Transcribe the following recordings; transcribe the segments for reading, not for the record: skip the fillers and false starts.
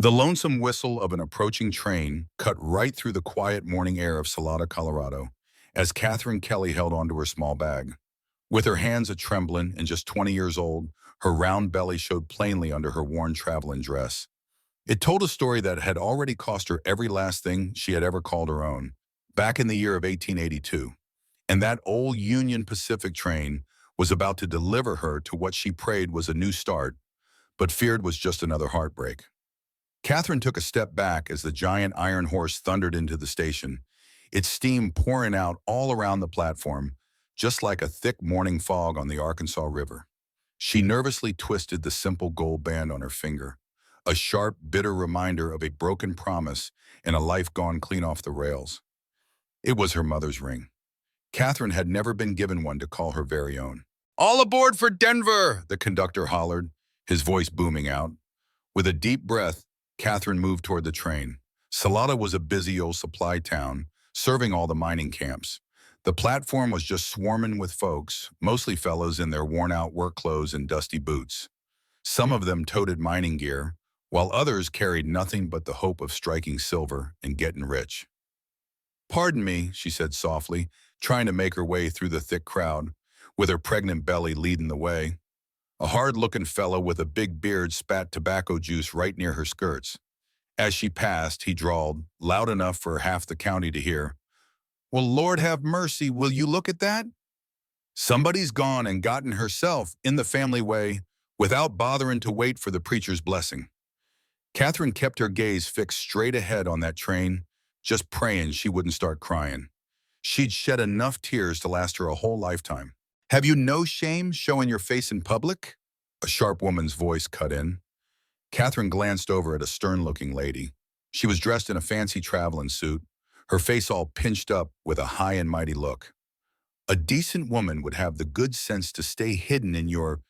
The lonesome whistle of an approaching train cut right through the quiet morning air of Salada, Colorado, as Catherine Kelly held onto her small bag. With her hands a-trembling and just 20 years old, her round belly showed plainly under her worn traveling dress. It told a story that had already cost her every last thing she had ever called her own, back in the year of 1882. And that old Union Pacific train was about to deliver her to what she prayed was a new start, but feared was just another heartbreak. Catherine took a step back as the giant iron horse thundered into the station, its steam pouring out all around the platform, just like a thick morning fog on the Arkansas River. She nervously twisted the simple gold band on her finger, a sharp, bitter reminder of a broken promise and a life gone clean off the rails. It was her mother's ring. Catherine had never been given one to call her very own. "All aboard for Denver!" the conductor hollered, his voice booming out. With a deep breath, Catherine moved toward the train. Salada was a busy old supply town, serving all the mining camps. The platform was just swarming with folks, mostly fellows in their worn-out work clothes and dusty boots. Some of them toted mining gear, while others carried nothing but the hope of striking silver and getting rich. "Pardon me," she said softly, trying to make her way through the thick crowd, with her pregnant belly leading the way. A hard-looking fellow with a big beard spat tobacco juice right near her skirts. As she passed, he drawled, loud enough for half the county to hear, "Well, Lord have mercy, will you look at that? Somebody's gone and gotten herself in the family way without bothering to wait for the preacher's blessing." Catherine kept her gaze fixed straight ahead on that train, just praying she wouldn't start crying. She'd shed enough tears to last her a whole lifetime. "Have you no shame showing your face in public?" A sharp woman's voice cut in. Catherine glanced over at a stern-looking lady. She was dressed in a fancy traveling suit, her face all pinched up with a high and mighty look. "A decent woman would have the good sense to stay hidden in your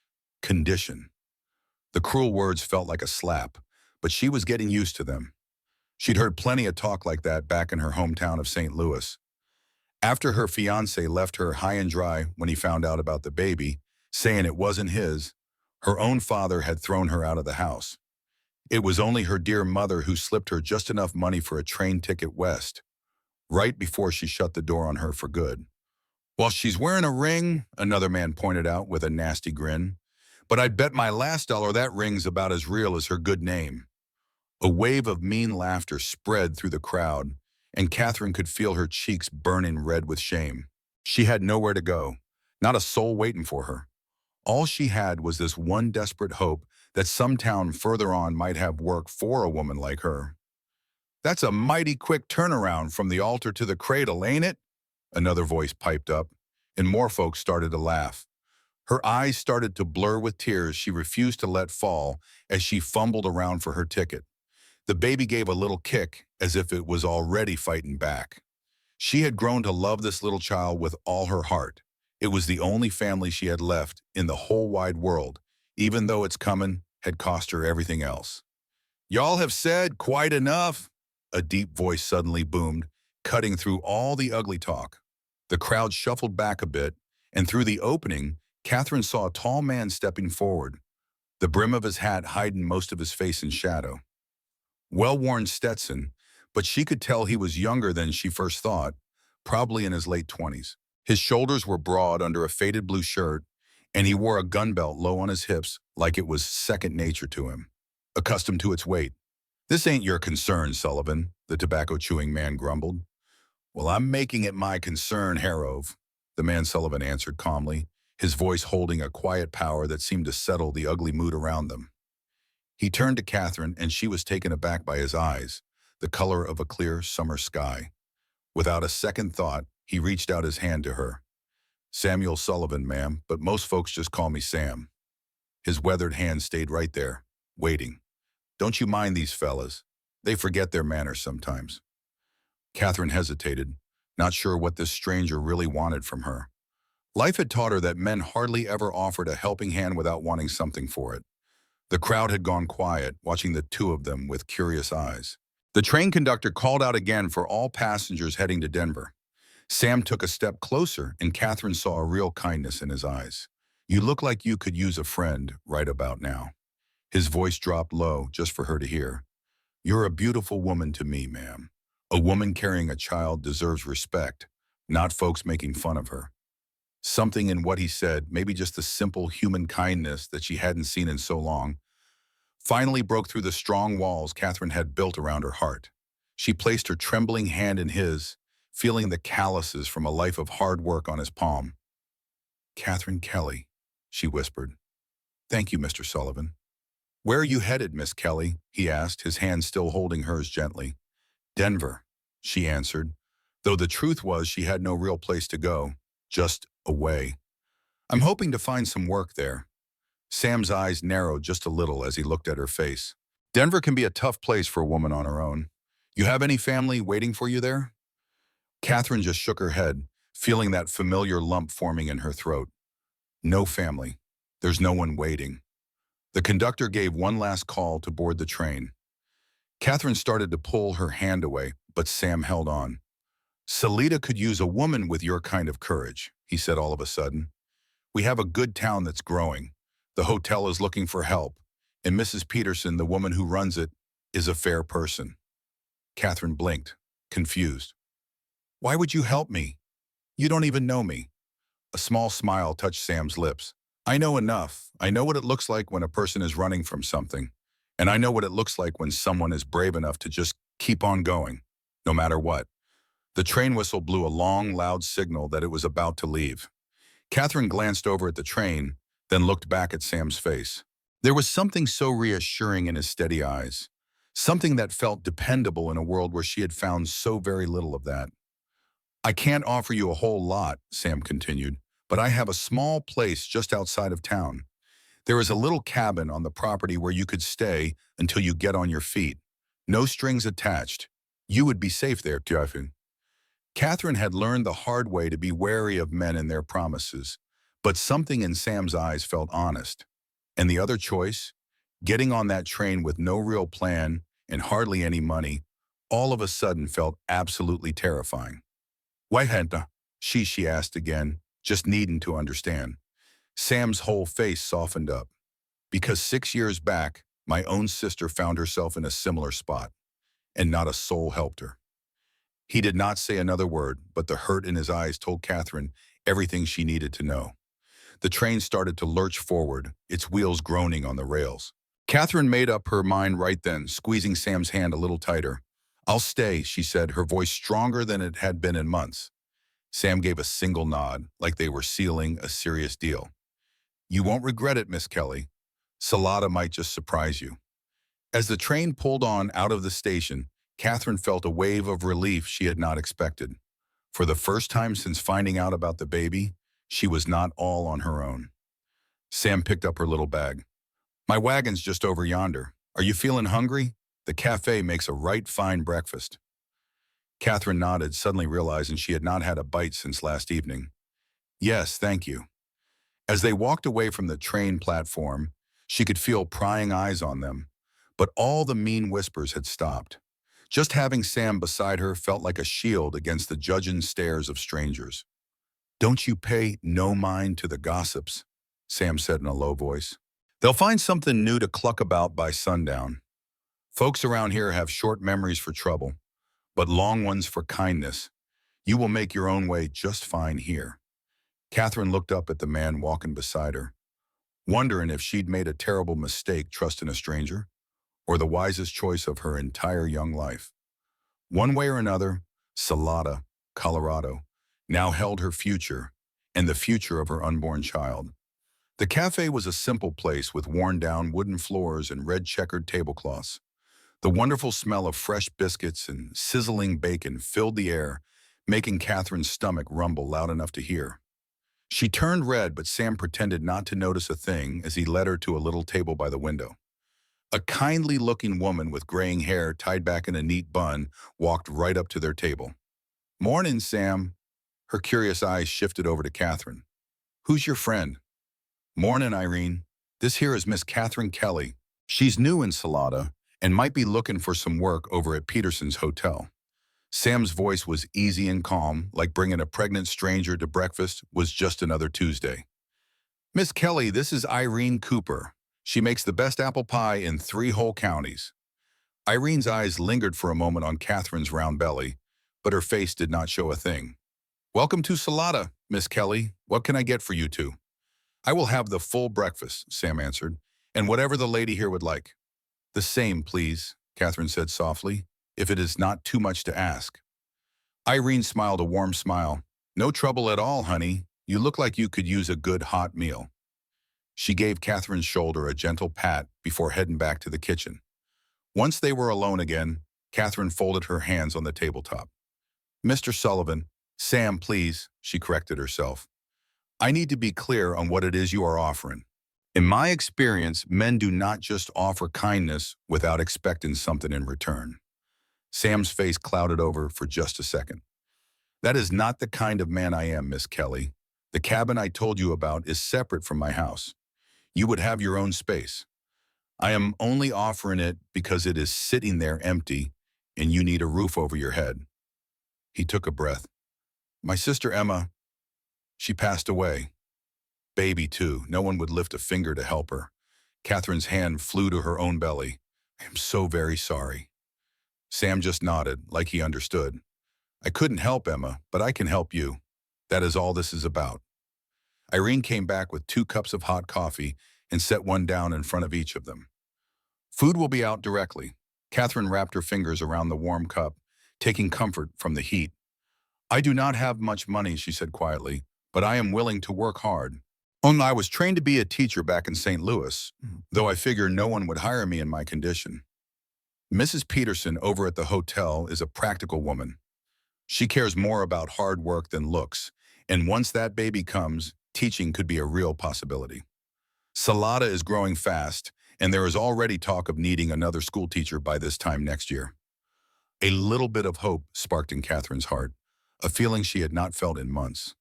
condition." The cruel words felt like a slap, but she was getting used to them. She'd heard plenty of talk like that back in her hometown of St. Louis. After her fiancé left her high and dry when he found out about the baby, saying it wasn't his, her own father had thrown her out of the house. It was only her dear mother who slipped her just enough money for a train ticket west, right before she shut the door on her for good. "Well, she's wearing a ring," another man pointed out with a nasty grin. "But I'd bet my last dollar that ring's about as real as her good name." A wave of mean laughter spread through the crowd, and Catherine could feel her cheeks burning red with shame. She had nowhere to go, not a soul waiting for her. All she had was this one desperate hope that some town further on might have work for a woman like her. "That's a mighty quick turnaround from the altar to the cradle, ain't it?" Another voice piped up, and more folks started to laugh. Her eyes started to blur with tears she refused to let fall as she fumbled around for her ticket. The baby gave a little kick, as if it was already fighting back. She had grown to love this little child with all her heart. It was the only family she had left in the whole wide world, even though its coming had cost her everything else. "Y'all have said quite enough," a deep voice suddenly boomed, cutting through all the ugly talk. The crowd shuffled back a bit, and through the opening, Catherine saw a tall man stepping forward, the brim of his hat hiding most of his face in shadow. Well-worn Stetson, but she could tell he was younger than she first thought, probably in his late 20s. His shoulders were broad under a faded blue shirt, and he wore a gun belt low on his hips like it was second nature to him, accustomed to its weight. "This ain't your concern, Sullivan," the tobacco-chewing man grumbled. "Well, I'm making it my concern, Harrove," the man Sullivan answered calmly, his voice holding a quiet power that seemed to settle the ugly mood around them. He turned to Catherine, and she was taken aback by his eyes, the color of a clear summer sky. Without a second thought, he reached out his hand to her. "Samuel Sullivan, ma'am, but most folks just call me Sam." His weathered hand stayed right there, waiting. "Don't you mind these fellas? They forget their manners sometimes." Catherine hesitated, not sure what this stranger really wanted from her. Life had taught her that men hardly ever offered a helping hand without wanting something for it. The crowd had gone quiet, watching the two of them with curious eyes. The train conductor called out again for all passengers heading to Denver. Sam took a step closer, and Catherine saw a real kindness in his eyes. "You look like you could use a friend right about now." His voice dropped low, just for her to hear. You're a beautiful woman to me, ma'am. A woman carrying a child deserves respect, not folks making fun of her. Something in what he said, maybe just the simple human kindness that she hadn't seen in so long, finally broke through the strong walls Catherine had built around her heart. She placed her trembling hand in his, feeling the calluses from a life of hard work on his palm. "Catherine Kelly," she whispered. "Thank you, Mr. Sullivan." "Where are you headed, Miss Kelly?" he asked, his hand still holding hers gently. "Denver," she answered, though the truth was she had no real place to go, just away. "I'm hoping to find some work there." Sam's eyes narrowed just a little as he looked at her face. "Denver can be a tough place for a woman on her own. You have any family waiting for you there?" Catherine just shook her head, feeling that familiar lump forming in her throat. "No family. There's no one waiting." The conductor gave one last call to board the train. Catherine started to pull her hand away, but Sam held on. "Salida could use a woman with your kind of courage," he said all of a sudden. "We have a good town that's growing. The hotel is looking for help, and Mrs. Peterson, the woman who runs it, is a fair person." Catherine blinked, confused. "Why would you help me? You don't even know me." A small smile touched Sam's lips. "I know enough. I know what it looks like when a person is running from something. And I know what it looks like when someone is brave enough to just keep on going, no matter what." The train whistle blew a long, loud signal that it was about to leave. Catherine glanced over at the train, then looked back at Sam's face. There was something so reassuring in his steady eyes, something that felt dependable in a world where she had found so very little of that. "I can't offer you a whole lot," Sam continued, "but I have a small place just outside of town. There is a little cabin on the property where you could stay until you get on your feet. No strings attached. You would be safe there, Catherine." Catherine had learned the hard way to be wary of men and their promises, but something in Sam's eyes felt honest. And the other choice, getting on that train with no real plan and hardly any money, all of a sudden felt absolutely terrifying. "Why henta?" she asked again, just needing to understand. Sam's whole face softened up. "Because 6 years back, my own sister found herself in a similar spot, and not a soul helped her." He did not say another word, but the hurt in his eyes told Catherine everything she needed to know. The train started to lurch forward, its wheels groaning on the rails. Catherine made up her mind right then, squeezing Sam's hand a little tighter. "I'll stay," she said, her voice stronger than it had been in months. Sam gave a single nod, like they were sealing a serious deal. "You won't regret it, Miss Kelly. Salada might just surprise you." As the train pulled on out of the station, Catherine felt a wave of relief she had not expected. For the first time since finding out about the baby, she was not all on her own. Sam picked up her little bag. "My wagon's just over yonder. Are you feeling hungry? The cafe makes a right fine breakfast." Catherine nodded, suddenly realizing she had not had a bite since last evening. "Yes, thank you." As they walked away from the train platform, she could feel prying eyes on them, but all the mean whispers had stopped. Just having Sam beside her felt like a shield against the judging stares of strangers. "Don't you pay no mind to the gossips," Sam said in a low voice. "They'll find something new to cluck about by sundown. Folks around here have short memories for trouble, but long ones for kindness. You will make your own way just fine here." Catherine looked up at the man walking beside her, wondering if she'd made a terrible mistake trusting a stranger, or the wisest choice of her entire young life. One way or another, Salada, Colorado, now held her future and the future of her unborn child. The cafe was a simple place with worn-down wooden floors and red-checkered tablecloths. The wonderful smell of fresh biscuits and sizzling bacon filled the air, making Catherine's stomach rumble loud enough to hear. She turned red, but Sam pretended not to notice a thing as he led her to a little table by the window. A kindly-looking woman with graying hair tied back in a neat bun walked right up to their table. "Morning, Sam." Her curious eyes shifted over to Catherine. "Who's your friend?" "Morning, Irene. This here is Miss Catherine Kelly. She's new in Salada and might be looking for some work over at Peterson's hotel." Sam's voice was easy and calm, like bringing a pregnant stranger to breakfast was just another Tuesday. "Miss Kelly, this is Irene Cooper. She makes the best apple pie in 3 whole counties." Irene's eyes lingered for a moment on Catherine's round belly, but her face did not show a thing. "Welcome to Salada, Miss Kelly. What can I get for you two?" "I will have the full breakfast," Sam answered, "and whatever the lady here would like." "The same, please," Catherine said softly, "if it is not too much to ask." Irene smiled a warm smile. "No trouble at all, honey. You look like you could use a good hot meal." She gave Catherine's shoulder a gentle pat before heading back to the kitchen. Once they were alone again, Catherine folded her hands on the tabletop. "Mr. Sullivan, Sam, please," she corrected herself. "I need to be clear on what it is you are offering. In my experience, men do not just offer kindness without expecting something in return." Sam's face clouded over for just a second. "That is not the kind of man I am, Miss Kelly. The cabin I told you about is separate from my house. You would have your own space. I am only offering it because it is sitting there empty and you need a roof over your head." He took a breath. "My sister Emma, she passed away. Baby, too. No one would lift a finger to help her." Catherine's hand flew to her own belly. "I am so very sorry." Sam just nodded, like he understood. "I couldn't help Emma, but I can help you. That is all this is about." Irene came back with 2 cups of hot coffee and set one down in front of each of them. "Food will be out directly." Catherine wrapped her fingers around the warm cup, taking comfort from the heat. "I do not have much money," she said quietly, "but I am willing to work hard. I was trained to be a teacher back in St. Louis, though I figure no one would hire me in my condition. Mrs. Peterson over at the hotel is a practical woman. She cares more about hard work than looks, and once that baby comes, teaching could be a real possibility. Salada is growing fast, and there is already talk of needing another school teacher by this time next year." A little bit of hope sparked in Catherine's heart, a feeling she had not felt in months.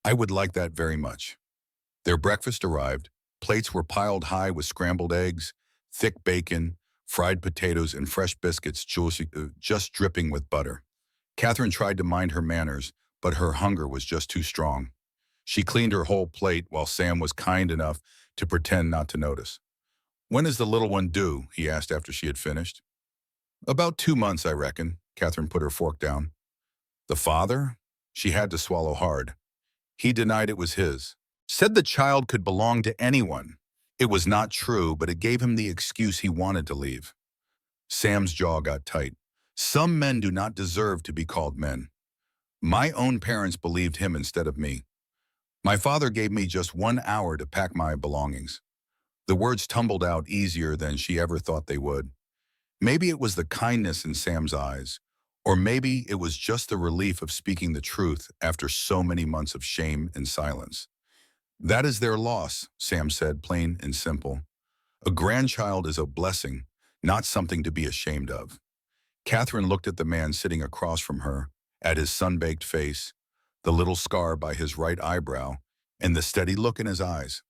"I would like that very much." Their breakfast arrived. Plates were piled high with scrambled eggs, thick bacon, fried potatoes, and fresh biscuits just dripping with butter. Catherine tried to mind her manners, but her hunger was just too strong. She cleaned her whole plate while Sam was kind enough to pretend not to notice. "When is the little one due?" he asked after she had finished. "About 2 months, I reckon." Catherine put her fork down. "The father?" She had to swallow hard. "He denied it was his. Said the child could belong to anyone. It was not true, but it gave him the excuse he wanted to leave." Sam's jaw got tight. Some men do not deserve to be called men. My own parents believed him instead of me. My father gave me just 1 hour to pack my belongings. The words tumbled out easier than she ever thought they would. Maybe it was the kindness in Sam's eyes, or maybe it was just the relief of speaking the truth after so many months of shame and silence. "That is their loss," Sam said, plain and simple. "A grandchild is a blessing, not something to be ashamed of." Catherine looked at the man sitting across from her, at his sun-baked face, the little scar by his right eyebrow, and the steady look in his eyes.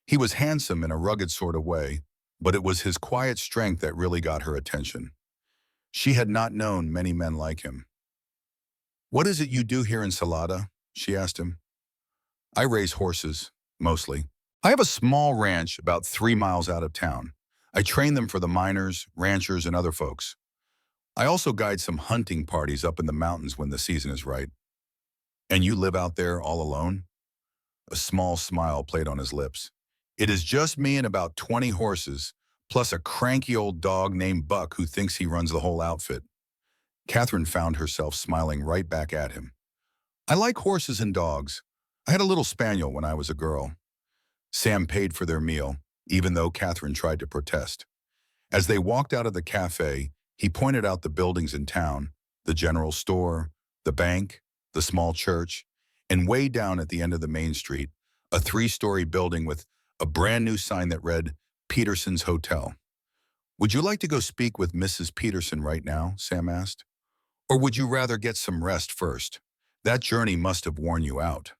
He was handsome in a rugged sort of way, but it was his quiet strength that really got her attention. She had not known many men like him. "What is it you do here in Salada?" she asked him. "I raise horses, mostly. I have a small ranch about 3 miles out of town. I train them for the miners, ranchers, and other folks. I also guide some hunting parties up in the mountains when the season is right." "And you live out there all alone?" A small smile played on his lips. "It is just me and about 20 horses, plus a cranky old dog named Buck who thinks he runs the whole outfit." Catherine found herself smiling right back at him. "I like horses and dogs. I had a little spaniel when I was a girl." Sam paid for their meal, even though Catherine tried to protest. As they walked out of the cafe, he pointed out the buildings in town, the general store, the bank, the small church, and way down at the end of the main street, a 3-story building with a brand new sign that read, "Peterson's Hotel." "Would you like to go speak with Mrs. Peterson right now?" Sam asked. "Or would you rather get some rest first? That journey must have worn you out."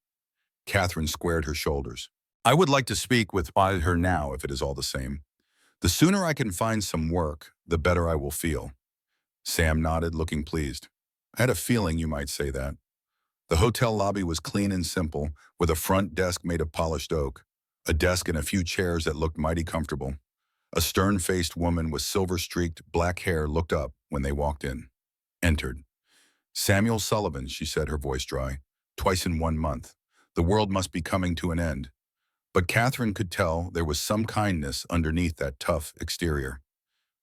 Catherine squared her shoulders. "I would like to speak with her now if it is all the same. The sooner I can find some work, the better I will feel." Sam nodded, looking pleased. "I had a feeling you might say that." The hotel lobby was clean and simple, with a front desk made of polished oak, a desk and a few chairs that looked mighty comfortable. A stern-faced woman with silver-streaked black hair looked up when they walked in. Entered. "Samuel Sullivan," she said, her voice dry. "Twice in 1 month. The world must be coming to an end." But Catherine could tell there was some kindness underneath that tough exterior.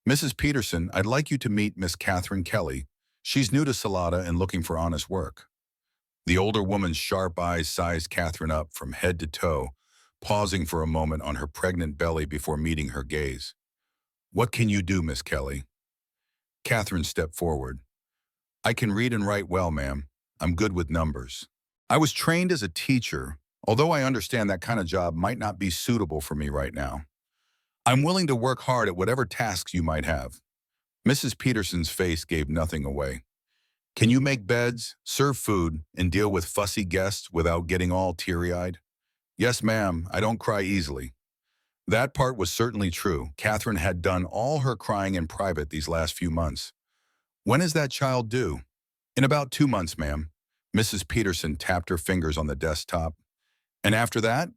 "Mrs. Peterson, I'd like you to meet Miss Catherine Kelly. She's new to Salada and looking for honest work." The older woman's sharp eyes sized Catherine up from head to toe, pausing for a moment on her pregnant belly before meeting her gaze. "What can you do, Miss Kelly?" Catherine stepped forward. "I can read and write well, ma'am. I'm good with numbers. I was trained as a teacher, although I understand that kind of job might not be suitable for me right now. I'm willing to work hard at whatever tasks you might have." Mrs. Peterson's face gave nothing away. "Can you make beds, serve food, and deal with fussy guests without getting all teary-eyed?" "Yes, ma'am, I don't cry easily." That part was certainly true. Catherine had done all her crying in private these last few months. "When is that child due?" "In about 2 months, ma'am." Mrs. Peterson tapped her fingers on the desktop. "And after that?"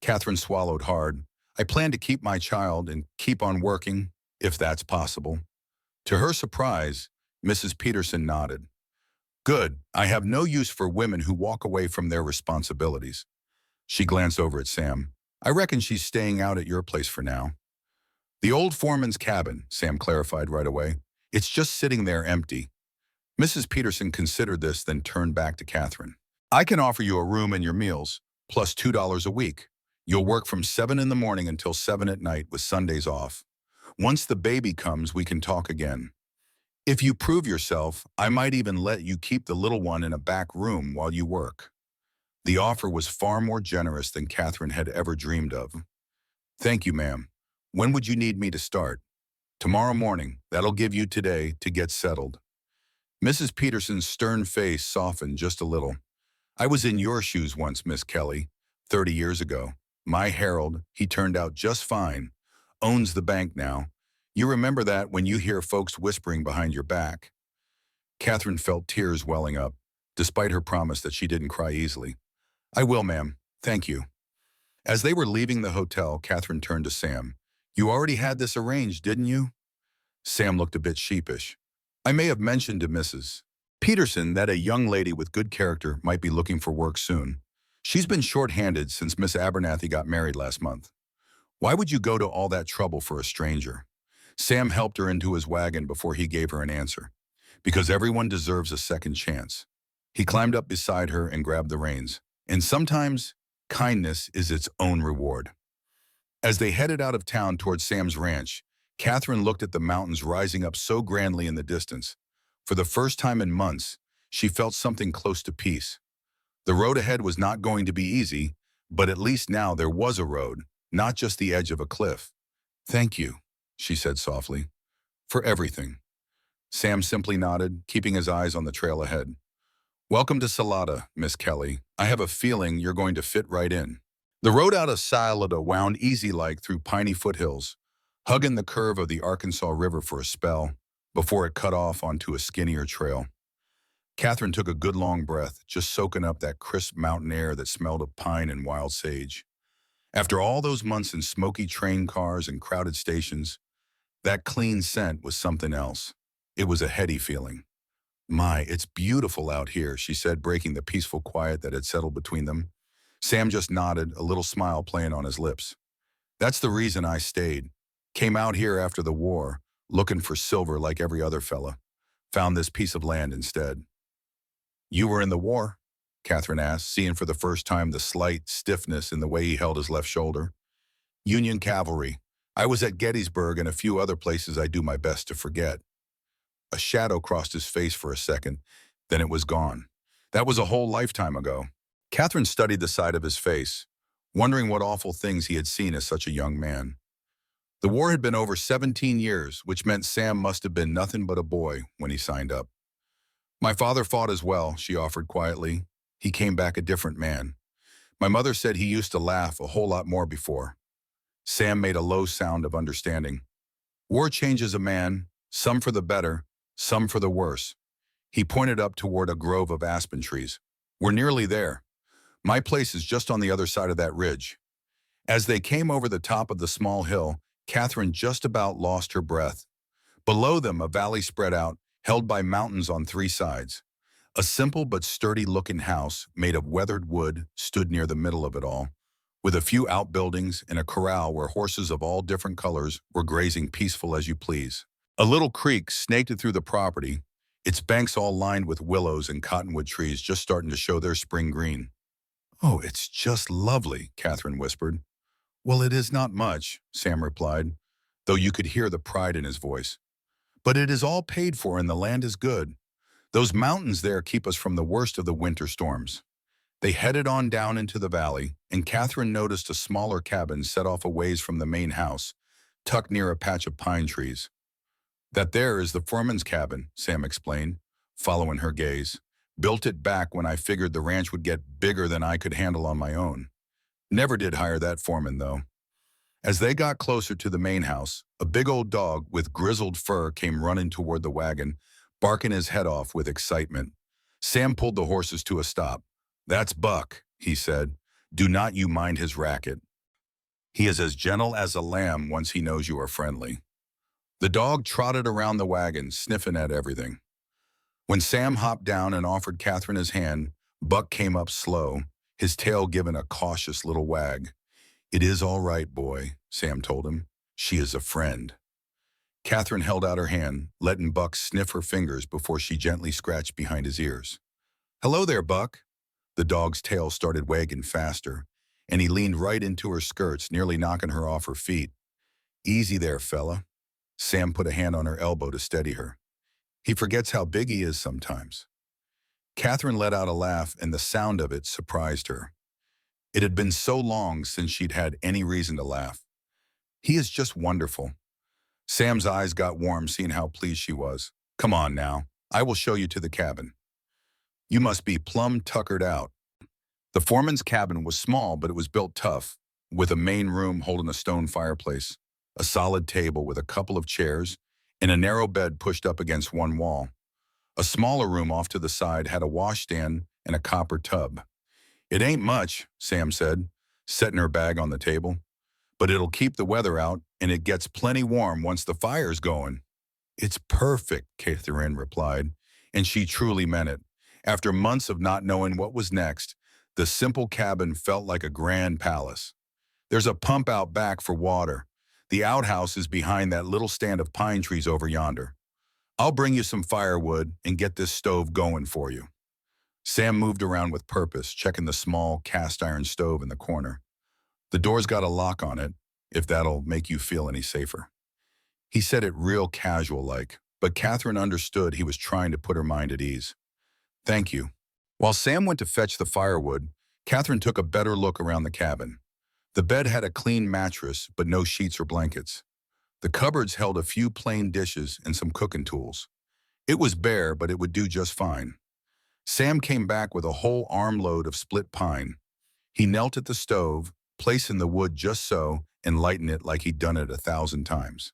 Catherine swallowed hard. "I plan to keep my child and keep on working, if that's possible." To her surprise, Mrs. Peterson nodded. "Good. I have no use for women who walk away from their responsibilities." She glanced over at Sam. "I reckon she's staying out at your place for now." "The old foreman's cabin," Sam clarified right away. "It's just sitting there empty." Mrs. Peterson considered this, then turned back to Catherine. "I can offer you a room and your meals, plus $2 a week. You'll work from 7 in the morning until 7 at night with Sundays off. Once the baby comes, we can talk again. If you prove yourself, I might even let you keep the little one in a back room while you work." The offer was far more generous than Catherine had ever dreamed of. "Thank you, ma'am. When would you need me to start?" "Tomorrow morning. That'll give you today to get settled." Mrs. Peterson's stern face softened just a little. "I was in your shoes once, Miss Kelly, 30 years ago. My Harold, he turned out just fine. Owns the bank now. You remember that when you hear folks whispering behind your back." Catherine felt tears welling up, despite her promise that she didn't cry easily. "I will, ma'am. Thank you." As they were leaving the hotel, Catherine turned to Sam. "You already had this arranged, didn't you?" Sam looked a bit sheepish. "I may have mentioned to Mrs. Peterson that a young lady with good character might be looking for work soon. She's been short-handed since Miss Abernathy got married last month. Why would you go to all that trouble for a stranger?" Sam helped her into his wagon before he gave her an answer. "Because everyone deserves a second chance." He climbed up beside her and grabbed the reins. "And sometimes, kindness is its own reward." As they headed out of town towards Sam's ranch, Catherine looked at the mountains rising up so grandly in the distance. For the first time in months, she felt something close to peace. The road ahead was not going to be easy, but at least now there was a road, not just the edge of a cliff. "Thank you," she said softly, "for everything." Sam simply nodded, keeping his eyes on the trail ahead. "Welcome to Salada, Miss Kelly. I have a feeling you're going to fit right in." The road out of Salada wound easy-like through piney foothills, hugging the curve of the Arkansas River for a spell, before it cut off onto a skinnier trail. Catherine took a good long breath, just soaking up that crisp mountain air that smelled of pine and wild sage. After all those months in smoky train cars and crowded stations, that clean scent was something else. It was a heady feeling. "My, it's beautiful out here," she said, breaking the peaceful quiet that had settled between them. Sam just nodded, a little smile playing on his lips. "That's the reason I stayed. Came out here after the war, looking for silver like every other fella. Found this piece of land instead." "You were in the war?" Catherine asked, seeing for the first time the slight stiffness in the way he held his left shoulder. "Union cavalry. I was at Gettysburg and a few other places I do my best to forget." A shadow crossed his face for a second, then it was gone. That was a whole lifetime ago. Catherine studied the side of his face, wondering what awful things he had seen as such a young man. The war had been over 17 years, which meant Sam must have been nothing but a boy when he signed up. "My father fought as well," she offered quietly. "He came back a different man. My mother said he used to laugh a whole lot more before." Sam made a low sound of understanding. "War changes a man, some for the better, some for the worse." He pointed up toward a grove of aspen trees. "We're nearly there. My place is just on the other side of that ridge." As they came over the top of the small hill, Catherine just about lost her breath. Below them, a valley spread out, held by mountains on three sides. A simple but sturdy-looking house made of weathered wood stood near the middle of it all, with a few outbuildings and a corral where horses of all different colors were grazing peaceful as you please. A little creek snaked through the property, its banks all lined with willows and cottonwood trees just starting to show their spring green. "Oh, it's just lovely," Catherine whispered. "Well, it is not much," Sam replied, though you could hear the pride in his voice. "But it is all paid for and the land is good. Those mountains there keep us from the worst of the winter storms." They headed on down into the valley, and Catherine noticed a smaller cabin set off a ways from the main house, tucked near a patch of pine trees. "That there is the foreman's cabin," Sam explained, following her gaze. "Built it back when I figured the ranch would get bigger than I could handle on my own. Never did hire that foreman, though." As they got closer to the main house, a big old dog with grizzled fur came running toward the wagon, barking his head off with excitement. Sam pulled the horses to a stop. "That's Buck," he said. "Do not you mind his racket. He is as gentle as a lamb once he knows you are friendly." The dog trotted around the wagon, sniffing at everything. When Sam hopped down and offered Catherine his hand, Buck came up slow, his tail giving a cautious little wag. "It is all right, boy," Sam told him. "She is a friend." Catherine held out her hand, letting Buck sniff her fingers before she gently scratched behind his ears. "Hello there, Buck." The dog's tail started wagging faster, and he leaned right into her skirts, nearly knocking her off her feet. "Easy there, fella." Sam put a hand on her elbow to steady her. "He forgets how big he is sometimes." Catherine let out a laugh, and the sound of it surprised her. It had been so long since she'd had any reason to laugh. "He is just wonderful." Sam's eyes got warm seeing how pleased she was. "Come on now, I will show you to the cabin. You must be plumb tuckered out." The foreman's cabin was small, but it was built tough, with a main room holding a stone fireplace, a solid table with a couple of chairs, and a narrow bed pushed up against one wall. A smaller room off to the side had a washstand and a copper tub. "It ain't much," Sam said, setting her bag on the table, "but it'll keep the weather out, and it gets plenty warm once the fire's going." "It's perfect," Catherine replied, and she truly meant it. After months of not knowing what was next, the simple cabin felt like a grand palace. "There's a pump out back for water. The outhouse is behind that little stand of pine trees over yonder. I'll bring you some firewood and get this stove going for you." Sam moved around with purpose, checking the small cast-iron stove in the corner. "The door's got a lock on it, if that'll make you feel any safer." He said it real casual-like, but Catherine understood he was trying to put her mind at ease. "Thank you." While Sam went to fetch the firewood, Catherine took a better look around the cabin. The bed had a clean mattress, but no sheets or blankets. The cupboards held a few plain dishes and some cooking tools. It was bare, but it would do just fine. Sam came back with a whole armload of split pine. He knelt at the stove, placing the wood just so, and lighting it like he'd done it 1,000 times.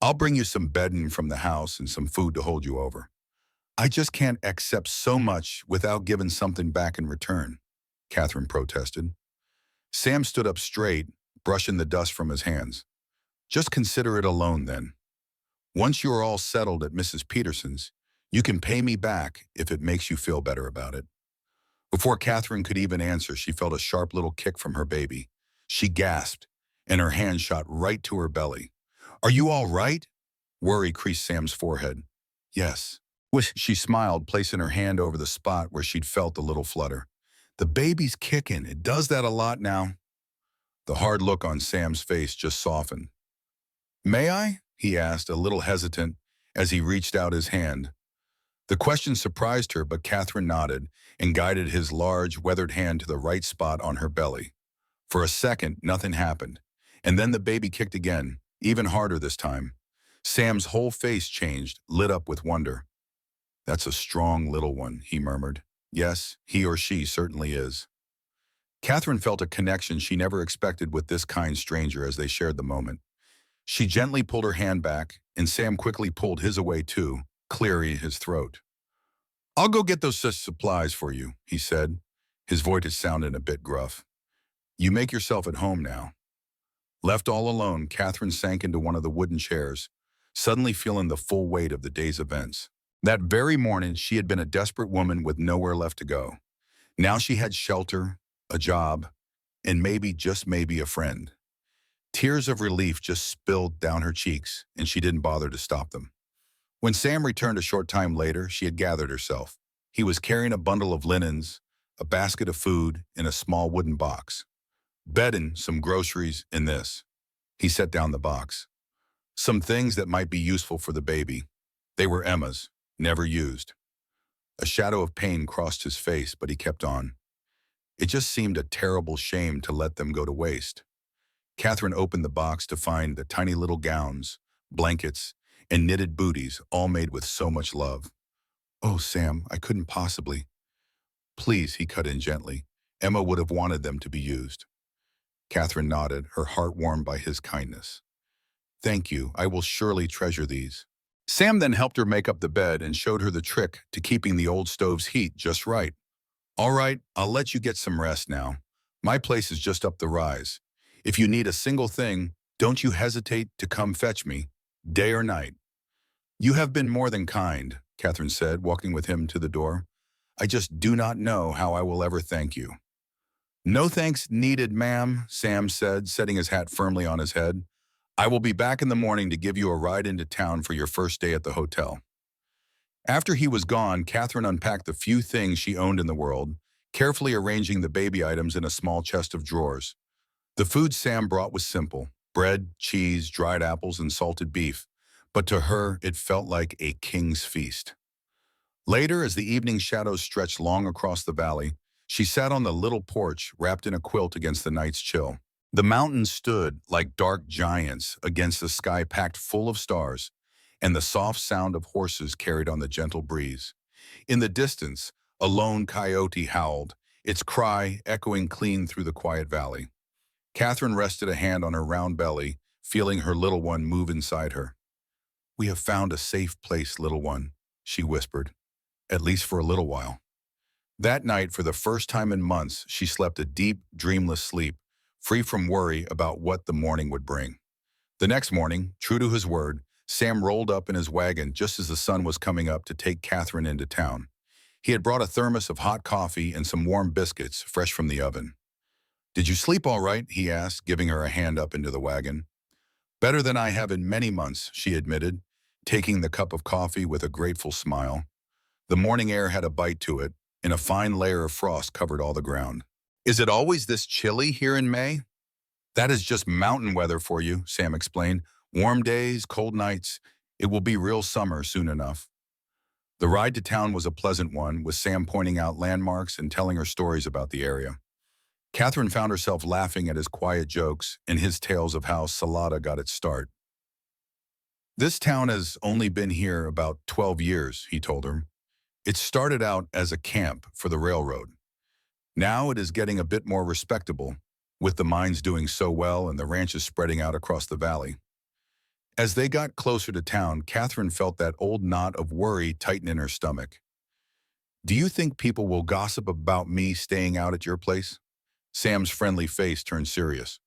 "I'll bring you some bedding from the house and some food to hold you over." "I just can't accept so much without giving something back in return," Catherine protested. Sam stood up straight, brushing the dust from his hands. "Just consider it a loan, then. Once you are all settled at Mrs. Peterson's, you can pay me back if it makes you feel better about it." Before Catherine could even answer, she felt a sharp little kick from her baby. She gasped, and her hand shot right to her belly. "Are you all right?" Worry creased Sam's forehead. "Yes." She smiled, placing her hand over the spot where she'd felt the little flutter. "The baby's kicking. It does that a lot now." The hard look on Sam's face just softened. "May I?" he asked, a little hesitant, as he reached out his hand. The question surprised her, but Catherine nodded and guided his large, weathered hand to the right spot on her belly. For a second, nothing happened, and then the baby kicked again, even harder this time. Sam's whole face changed, lit up with wonder. "That's a strong little one," he murmured. "Yes, he or she certainly is." Catherine felt a connection she never expected with this kind stranger as they shared the moment. She gently pulled her hand back, and Sam quickly pulled his away too, clearing his throat. "I'll go get those such supplies for you," he said. His voice sounded a bit gruff. "You make yourself at home now." Left all alone, Catherine sank into one of the wooden chairs, suddenly feeling the full weight of the day's events. That very morning, she had been a desperate woman with nowhere left to go. Now she had shelter, a job, and maybe, just maybe, a friend. Tears of relief just spilled down her cheeks, and she didn't bother to stop them. When Sam returned a short time later, she had gathered herself. He was carrying a bundle of linens, a basket of food, and a small wooden box. Bedding, some groceries, and this. He set down the box. Some things that might be useful for the baby. They were Emma's, never used. A shadow of pain crossed his face, but he kept on. It just seemed a terrible shame to let them go to waste. Catherine opened the box to find the tiny little gowns, blankets, and knitted booties, all made with so much love. "Oh, Sam, I couldn't possibly." "Please," he cut in gently. "Emma would have wanted them to be used." Catherine nodded, her heart warmed by his kindness. "Thank you. I will surely treasure these." Sam then helped her make up the bed and showed her the trick to keeping the old stove's heat just right. "All right, I'll let you get some rest now. My place is just up the rise. If you need a single thing, don't you hesitate to come fetch me, day or night." "You have been more than kind," Catherine said, walking with him to the door. "I just do not know how I will ever thank you." "No thanks needed, ma'am," Sam said, setting his hat firmly on his head. "I will be back in the morning to give you a ride into town for your first day at the hotel." After he was gone, Catherine unpacked the few things she owned in the world, carefully arranging the baby items in a small chest of drawers. The food Sam brought was simple: bread, cheese, dried apples, and salted beef. But to her, it felt like a king's feast. Later, as the evening shadows stretched long across the valley, she sat on the little porch, wrapped in a quilt against the night's chill. The mountains stood like dark giants against a sky packed full of stars, and the soft sound of horses carried on the gentle breeze. In the distance, a lone coyote howled, its cry echoing clean through the quiet valley. Catherine rested a hand on her round belly, feeling her little one move inside her. "We have found a safe place, little one," she whispered, "at least for a little while." That night, for the first time in months, she slept a deep, dreamless sleep, free from worry about what the morning would bring. The next morning, true to his word, Sam rolled up in his wagon just as the sun was coming up to take Catherine into town. He had brought a thermos of hot coffee and some warm biscuits, fresh from the oven. "Did you sleep all right?" he asked, giving her a hand up into the wagon. "Better than I have in many months," she admitted, taking the cup of coffee with a grateful smile. The morning air had a bite to it, and a fine layer of frost covered all the ground. "Is it always this chilly here in May?" "That is just mountain weather for you," Sam explained. "Warm days, cold nights. It will be real summer soon enough." The ride to town was a pleasant one, with Sam pointing out landmarks and telling her stories about the area. Catherine found herself laughing at his quiet jokes and his tales of how Salada got its start. "This town has only been here about 12 years, he told her. "It started out as a camp for the railroad. Now it is getting a bit more respectable, with the mines doing so well and the ranches spreading out across the valley." As they got closer to town, Catherine felt that old knot of worry tighten in her stomach. "Do you think people will gossip about me staying out at your place?" Sam's friendly face turned serious.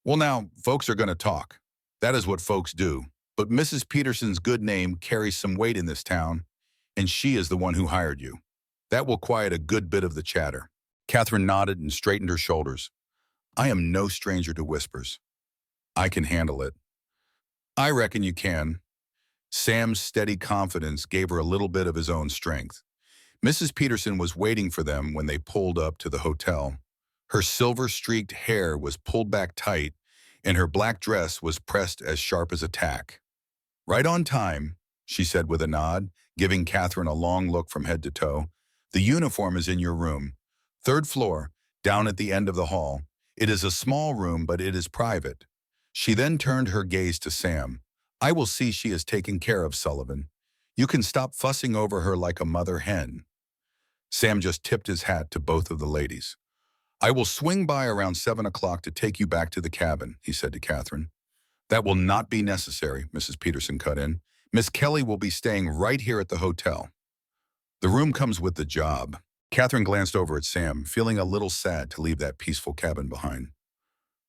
"Well now, folks are going to talk. That is what folks do. But Mrs. Peterson's good name carries some weight in this town, and she is the one who hired you. That will quiet a good bit of the chatter." Catherine nodded and straightened her shoulders. "I am no stranger to whispers. I can handle it." "I reckon you can." Sam's steady confidence gave her a little bit of his own strength. Mrs. Peterson was waiting for them when they pulled up to the hotel. Her silver-streaked hair was pulled back tight, and her black dress was pressed as sharp as a tack. "Right on time," she said with a nod, giving Catherine a long look from head to toe. "The uniform is in your room. 3rd floor, down at the end of the hall. It is a small room, but it is private." She then turned her gaze to Sam. "I will see she is taken care of, Sullivan. You can stop fussing over her like a mother hen." Sam just tipped his hat to both of the ladies. "I will swing by around 7 o'clock to take you back to the cabin," he said to Catherine. "That will not be necessary," Mrs. Peterson cut in. "Miss Kelly will be staying right here at the hotel. The room comes with the job." Catherine glanced over at Sam, feeling a little sad to leave that peaceful cabin behind.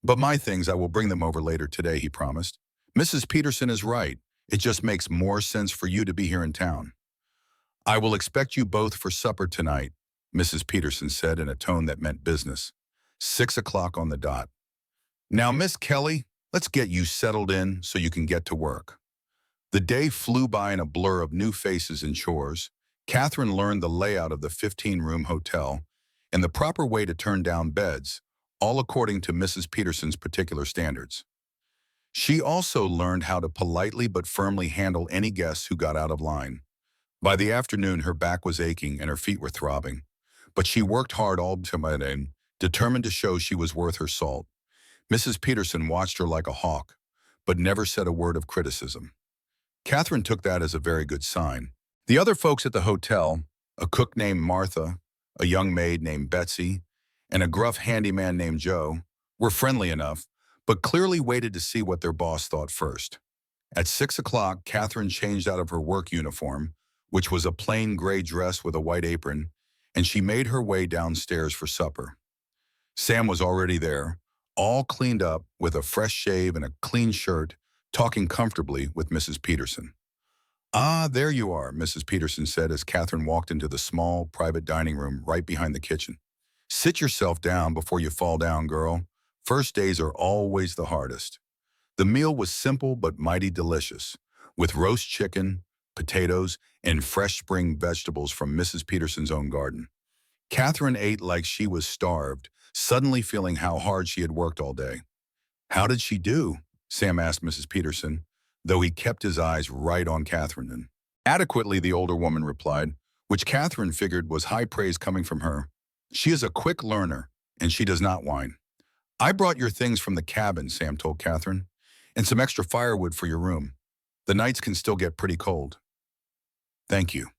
But my things, I will bring them over later today, he promised. Mrs. Peterson is right. It just makes more sense for you to be here in town. I will expect you both for supper tonight, Mrs. Peterson said in a tone that meant business. 6 o'clock on the dot. Now, Miss Kelly, let's get you settled in so you can get to work. The day flew by in a blur of new faces and chores. Catherine learned the layout of the 15-room hotel and the proper way to turn down beds, all according to Mrs. Peterson's particular standards. She also learned how to politely but firmly handle any guests who got out of line. By the afternoon, her back was aching and her feet were throbbing, but she worked hard all day, determined to show she was worth her salt. Mrs. Peterson watched her like a hawk, but never said a word of criticism. Catherine took that as a very good sign. The other folks at the hotel, a cook named Martha, a young maid named Betsy, and a gruff handyman named Joe, were friendly enough, but clearly waited to see what their boss thought first. At 6 o'clock, Catherine changed out of her work uniform, which was a plain gray dress with a white apron, and she made her way downstairs for supper. Sam was already there, all cleaned up with a fresh shave and a clean shirt, talking comfortably with Mrs. Peterson. "Ah, there you are," Mrs. Peterson said as Catherine walked into the small, private dining room right behind the kitchen. "Sit yourself down before you fall down, girl. First days are always the hardest." The meal was simple but mighty delicious, with roast chicken, potatoes, and fresh spring vegetables from Mrs. Peterson's own garden. Catherine ate like she was starved, suddenly feeling how hard she had worked all day. "How did she do?" Sam asked Mrs. Peterson, though he kept his eyes right on Catherine. "Adequately," the older woman replied, which Catherine figured was high praise coming from her. "She is a quick learner, and she does not whine." "I brought your things from the cabin," Sam told Catherine, "and some extra firewood for your room. The nights can still get pretty cold." "Thank you."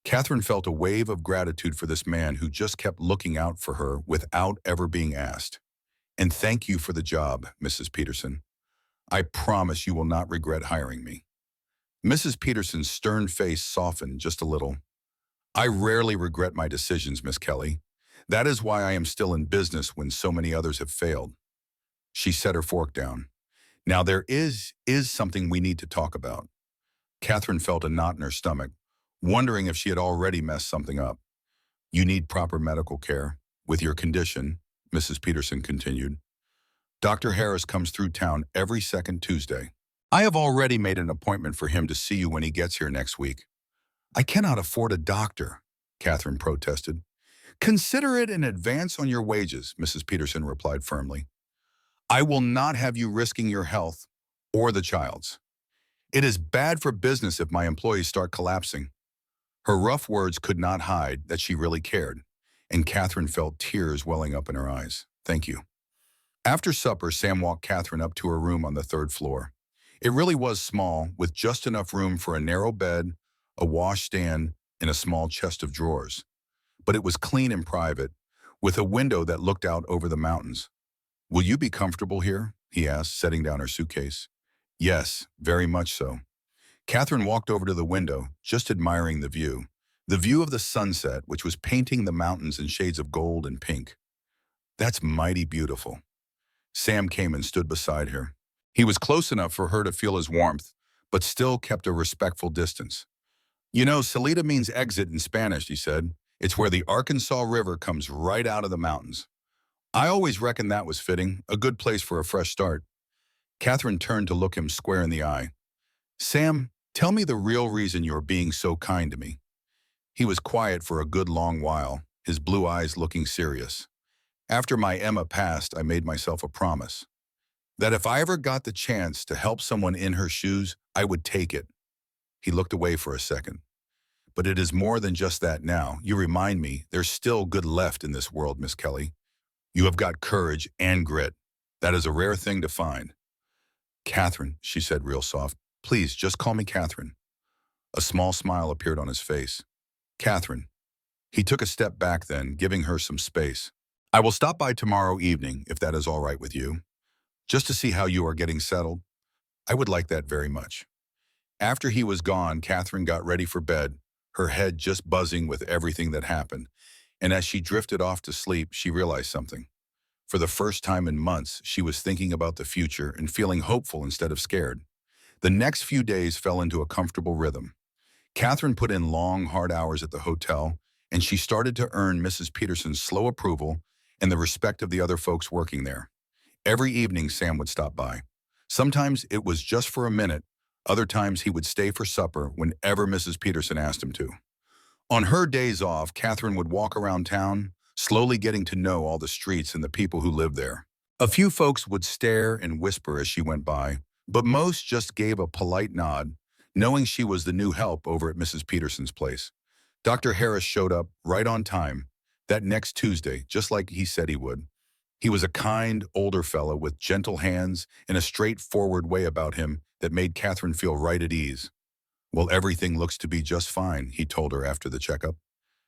Catherine felt a wave of gratitude for this man who just kept looking out for her without ever being asked. "And thank you for the job, Mrs. Peterson. I promise you will not regret hiring me." Mrs. Peterson's stern face softened just a little. "I rarely regret my decisions, Miss Kelly. That is why I am still in business when so many others have failed." She set her fork down. "Now there is something we need to talk about." Catherine felt a knot in her stomach, wondering if she had already messed something up. "You need proper medical care. With your condition," Mrs. Peterson continued. "Dr. Harris comes through town every second Tuesday. I have already made an appointment for him to see you when he gets here next week." "I cannot afford a doctor," Catherine protested. "Consider it an advance on your wages," Mrs. Peterson replied firmly. "I will not have you risking your health or the child's. It is bad for business if my employees start collapsing." Her rough words could not hide that she really cared, and Catherine felt tears welling up in her eyes. "Thank you." After supper, Sam walked Catherine up to her room on the third floor. It really was small, with just enough room for a narrow bed, a washstand, and a small chest of drawers. But it was clean and private, with a window that looked out over the mountains. "Will you be comfortable here?" he asked, setting down her suitcase. "Yes, very much so." Catherine walked over to the window, just admiring the view. The view of the sunset, which was painting the mountains in shades of gold and pink. "That's mighty beautiful." Sam came and stood beside her. He was close enough for her to feel his warmth, but still kept a respectful distance. "You know, Salida means exit in Spanish," he said. "It's where the Arkansas River comes right out of the mountains. I always reckoned that was fitting, a good place for a fresh start." Catherine turned to look him square in the eye. "Sam, tell me the real reason you're being so kind to me." He was quiet for a good long while, his blue eyes looking serious. "After my Emma passed, I made myself a promise that if I ever got the chance to help someone in her shoes, I would take it." He looked away for a second. "But it is more than just that now. You remind me there's still good left in this world, Miss Kelly. You have got courage and grit. That is a rare thing to find." "Catherine," she said real soft. "Please, just call me Catherine." A small smile appeared on his face. "Catherine." He took a step back then, giving her some space. "I will stop by tomorrow evening, if that is all right with you, just to see how you are getting settled." "I would like that very much." After he was gone, Catherine got ready for bed, her head just buzzing with everything that happened. And as she drifted off to sleep, she realized something. For the first time in months, she was thinking about the future and feeling hopeful instead of scared. The next few days fell into a comfortable rhythm. Catherine put in long, hard hours at the hotel, and she started to earn Mrs. Peterson's slow approval and the respect of the other folks working there. Every evening, Sam would stop by. Sometimes it was just for a minute. Other times he would stay for supper whenever Mrs. Peterson asked him to. On her days off, Catherine would walk around town, slowly getting to know all the streets and the people who lived there. A few folks would stare and whisper as she went by, but most just gave a polite nod, knowing she was the new help over at Mrs. Peterson's place. Dr. Harris showed up right on time that next Tuesday, just like he said he would. He was a kind, older fellow with gentle hands and a straightforward way about him that made Catherine feel right at ease. "Well, everything looks to be just fine," he told her after the checkup.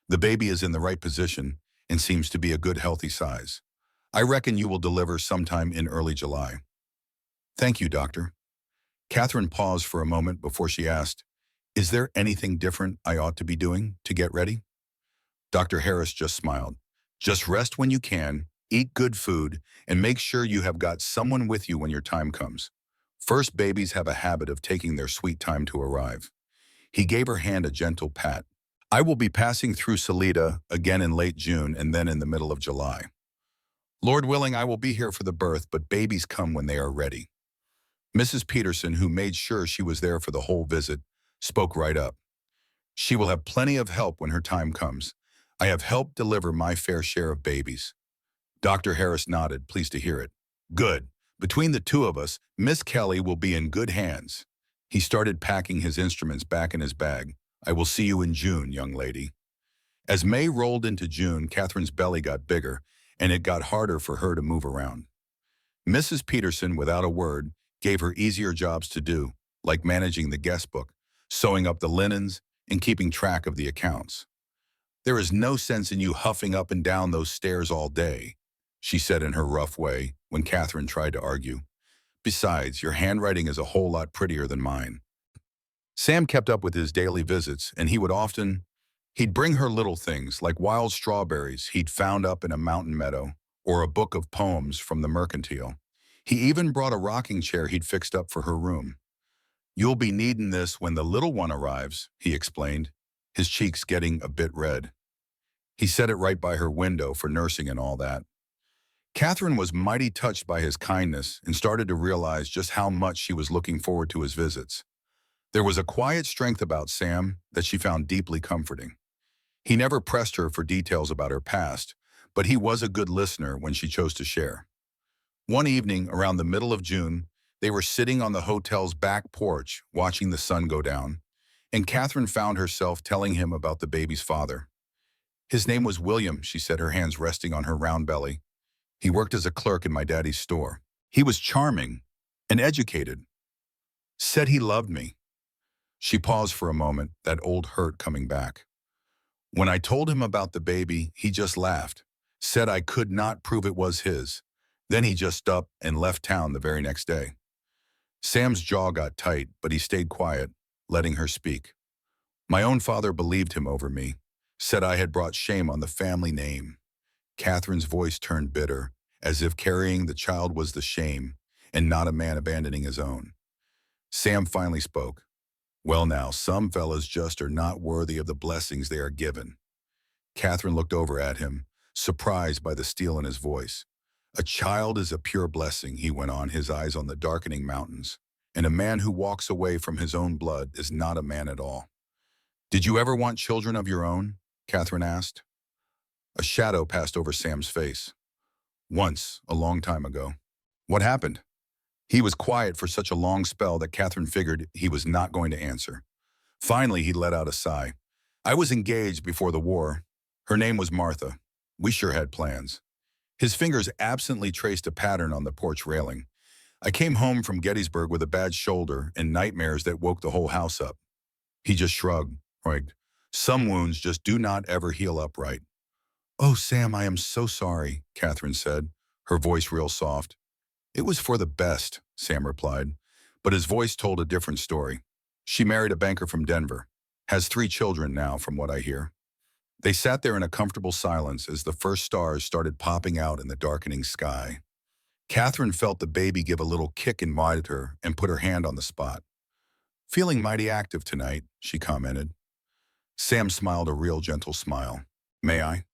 "The baby is in the right position and seems to be a good, healthy size. I reckon you will deliver sometime in early July." "Thank you, doctor." Catherine paused for a moment before she asked, "Is there anything different I ought to be doing to get ready?" Dr. Harris just smiled. "Just rest when you can, eat good food, and make sure you have got someone with you when your time comes. First babies have a habit of taking their sweet time to arrive." He gave her hand a gentle pat. "I will be passing through Salida again in late June and then in the middle of July. Lord willing, I will be here for the birth, but babies come when they are ready." Mrs. Peterson, who made sure she was there for the whole visit, spoke right up. "She will have plenty of help when her time comes. I have helped deliver my fair share of babies." Dr. Harris nodded, pleased to hear it. "Good. Between the two of us, Miss Kelly will be in good hands." He started packing his instruments back in his bag. "I will see you in June, young lady." As May rolled into June, Catherine's belly got bigger, and it got harder for her to move around. Mrs. Peterson, without a word, gave her easier jobs to do, like managing the guest book, sewing up the linens, and keeping track of the accounts. "There is no sense in you huffing up and down those stairs all day," she said in her rough way when Catherine tried to argue. "Besides, your handwriting is a whole lot prettier than mine." Sam kept up with his daily visits, and he'd bring her little things like wild strawberries he'd found up in a mountain meadow or a book of poems from the Mercantile. He even brought a rocking chair he'd fixed up for her room. "You'll be needing this when the little one arrives," he explained, his cheeks getting a bit red. He set it right by her window for nursing and all that. Catherine was mighty touched by his kindness and started to realize just how much she was looking forward to his visits. There was a quiet strength about Sam that she found deeply comforting. He never pressed her for details about her past, but he was a good listener when she chose to share. One evening, around the middle of June, they were sitting on the hotel's back porch watching the sun go down, and Catherine found herself telling him about the baby's father. "His name was William," she said, her hands resting on her round belly. "He worked as a clerk in my daddy's store. He was charming and educated. Said he loved me." She paused for a moment, that old hurt coming back. "When I told him about the baby, he just laughed, said I could not prove it was his. Then he just up and left town the very next day." Sam's jaw got tight, but he stayed quiet, letting her speak. "My own father believed him over me, said I had brought shame on the family name." Catherine's voice turned bitter, as if carrying the child was the shame, and not a man abandoning his own. Sam finally spoke. "Well now, some fellas just are not worthy of the blessings they are given." Catherine looked over at him, surprised by the steel in his voice. "A child is a pure blessing," he went on, his eyes on the darkening mountains. "And a man who walks away from his own blood is not a man at all." "Did you ever want children of your own?" Catherine asked. A shadow passed over Sam's face. "Once, a long time ago." "What happened?" He was quiet for such a long spell that Catherine figured he was not going to answer. Finally, he let out a sigh. "I was engaged before the war. Her name was Martha. We sure had plans." His fingers absently traced a pattern on the porch railing. "I came home from Gettysburg with a bad shoulder and nightmares that woke the whole house up." He just shrugged. "Some wounds just do not ever heal up right." "Oh, Sam, I am so sorry," Catherine said, her voice real soft. "It was for the best," Sam replied, but his voice told a different story. "She married a banker from Denver. Has 3 children now, from what I hear." They sat there in a comfortable silence as the first stars started popping out in the darkening sky. Catherine felt the baby give a little kick inside her and put her hand on the spot. "Feeling mighty active tonight," she commented. Sam smiled a real gentle smile. "May I?"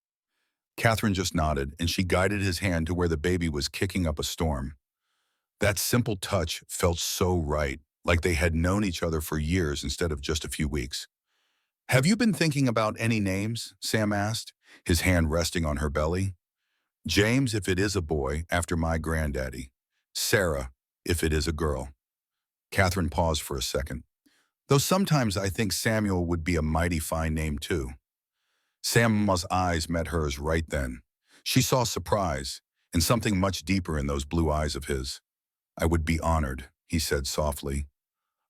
Catherine just nodded, and she guided his hand to where the baby was kicking up a storm. That simple touch felt so right, like they had known each other for years instead of just a few weeks. "Have you been thinking about any names?" Sam asked, his hand resting on her belly. "James, if it is a boy, after my granddaddy. Sarah, if it is a girl." Catherine paused for a second. "Though sometimes I think Samuel would be a mighty fine name too." Sam's eyes met hers right then. She saw surprise and something much deeper in those blue eyes of his. "I would be honored," he said softly.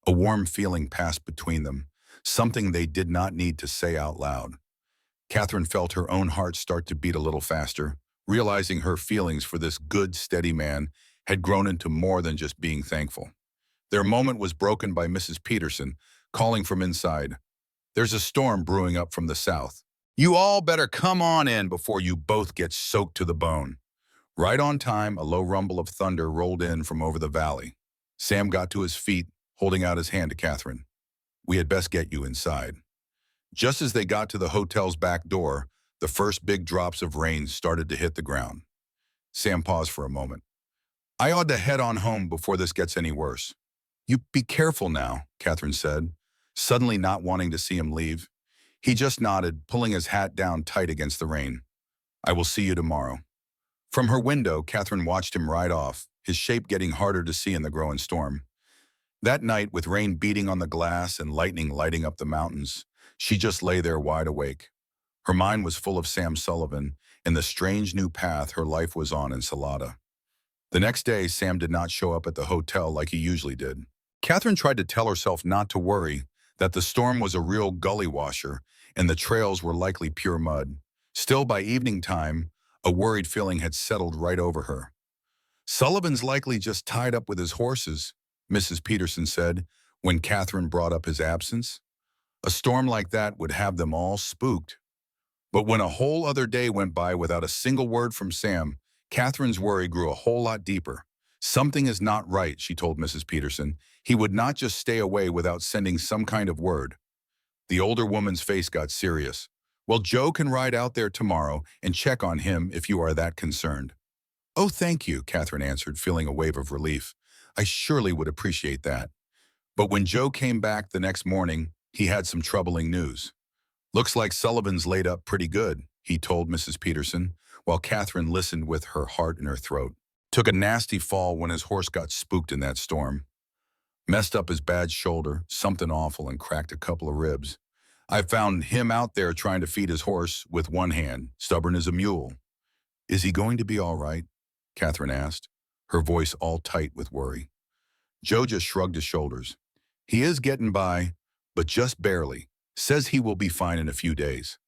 A warm feeling passed between them, something they did not need to say out loud. Catherine felt her own heart start to beat a little faster, realizing her feelings for this good, steady man had grown into more than just being thankful. Their moment was broken by Mrs. Peterson, calling from inside. "There's a storm brewing up from the south. You all better come on in before you both get soaked to the bone." Right on time, a low rumble of thunder rolled in from over the valley. Sam got to his feet, holding out his hand to Catherine. "We had best get you inside." Just as they got to the hotel's back door, the first big drops of rain started to hit the ground. Sam paused for a moment. "I ought to head on home before this gets any worse." "You be careful now," Catherine said, suddenly not wanting to see him leave. He just nodded, pulling his hat down tight against the rain. "I will see you tomorrow." From her window, Catherine watched him ride off, his shape getting harder to see in the growing storm. That night, with rain beating on the glass and lightning lighting up the mountains, she just lay there wide awake. Her mind was full of Sam Sullivan and the strange new path her life was on in Salada. The next day, Sam did not show up at the hotel like he usually did. Catherine tried to tell herself not to worry, that the storm was a real gully washer and the trails were likely pure mud. Still, by evening time, a worried feeling had settled right over her. "Sullivan's likely just tied up with his horses," Mrs. Peterson said when Catherine brought up his absence. "A storm like that would have them all spooked." But when a whole other day went by without a single word from Sam, Catherine's worry grew a whole lot deeper. "Something is not right," she told Mrs. Peterson. "He would not just stay away without sending some kind of word." The older woman's face got serious. "Well, Joe can ride out there tomorrow and check on him if you are that concerned." "Oh, thank you," Catherine answered, feeling a wave of relief. "I surely would appreciate that." But when Joe came back the next morning, he had some troubling news. "Looks like Sullivan's laid up pretty good," he told Mrs. Peterson, while Catherine listened with her heart in her throat. "Took a nasty fall when his horse got spooked in that storm. Messed up his bad shoulder, something awful, and cracked a couple of ribs. I found him out there trying to feed his horse with one hand, stubborn as a mule." "Is he going to be all right?" Catherine asked, her voice all tight with worry. Joe just shrugged his shoulders. "He is getting by, but just barely. Says he will be fine in a few days."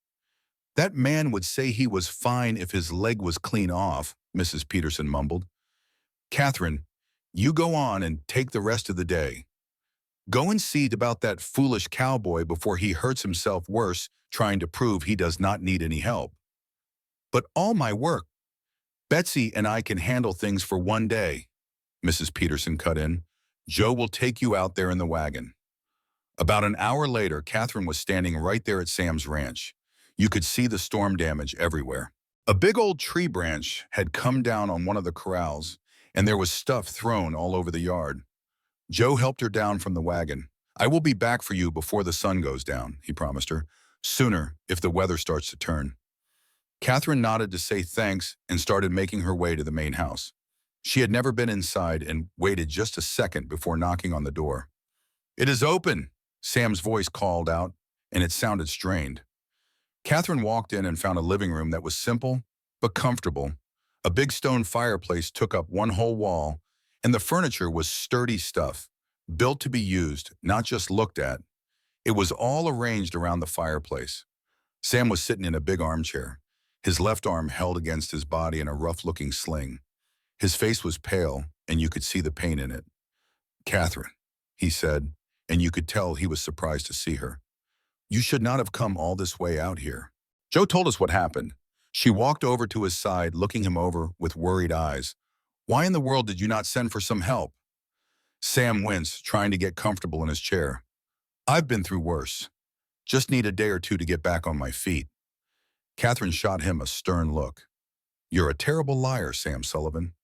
"That man would say he was fine if his leg was clean off," Mrs. Peterson mumbled. "Catherine, you go on and take the rest of the day. Go and see about that foolish cowboy before he hurts himself worse trying to prove he does not need any help." "But all my work. Betsy and I can handle things for one day," Mrs. Peterson cut in. "Joe will take you out there in the wagon." About an hour later, Catherine was standing right there at Sam's ranch. You could see the storm damage everywhere. A big old tree branch had come down on one of the corrals, and there was stuff thrown all over the yard. Joe helped her down from the wagon. "I will be back for you before the sun goes down," he promised her. "Sooner, if the weather starts to turn." Catherine nodded to say thanks and started making her way to the main house. She had never been inside and waited just a second before knocking on the door. "It is open," Sam's voice called out, and it sounded strained. Catherine walked in and found a living room that was simple but comfortable. A big stone fireplace took up one whole wall, and the furniture was sturdy stuff, built to be used, not just looked at. It was all arranged around the fireplace. Sam was sitting in a big armchair, his left arm held against his body in a rough-looking sling. His face was pale, and you could see the pain in it. "Catherine," he said, and you could tell he was surprised to see her. "You should not have come all this way out here." Joe told us what happened. She walked over to his side, looking him over with worried eyes. Why in the world did you not send for some help? Sam winced, trying to get comfortable in his chair. I've been through worse. Just need a day or two to get back on my feet. Catherine shot him a stern look. You're a terrible liar, Sam Sullivan.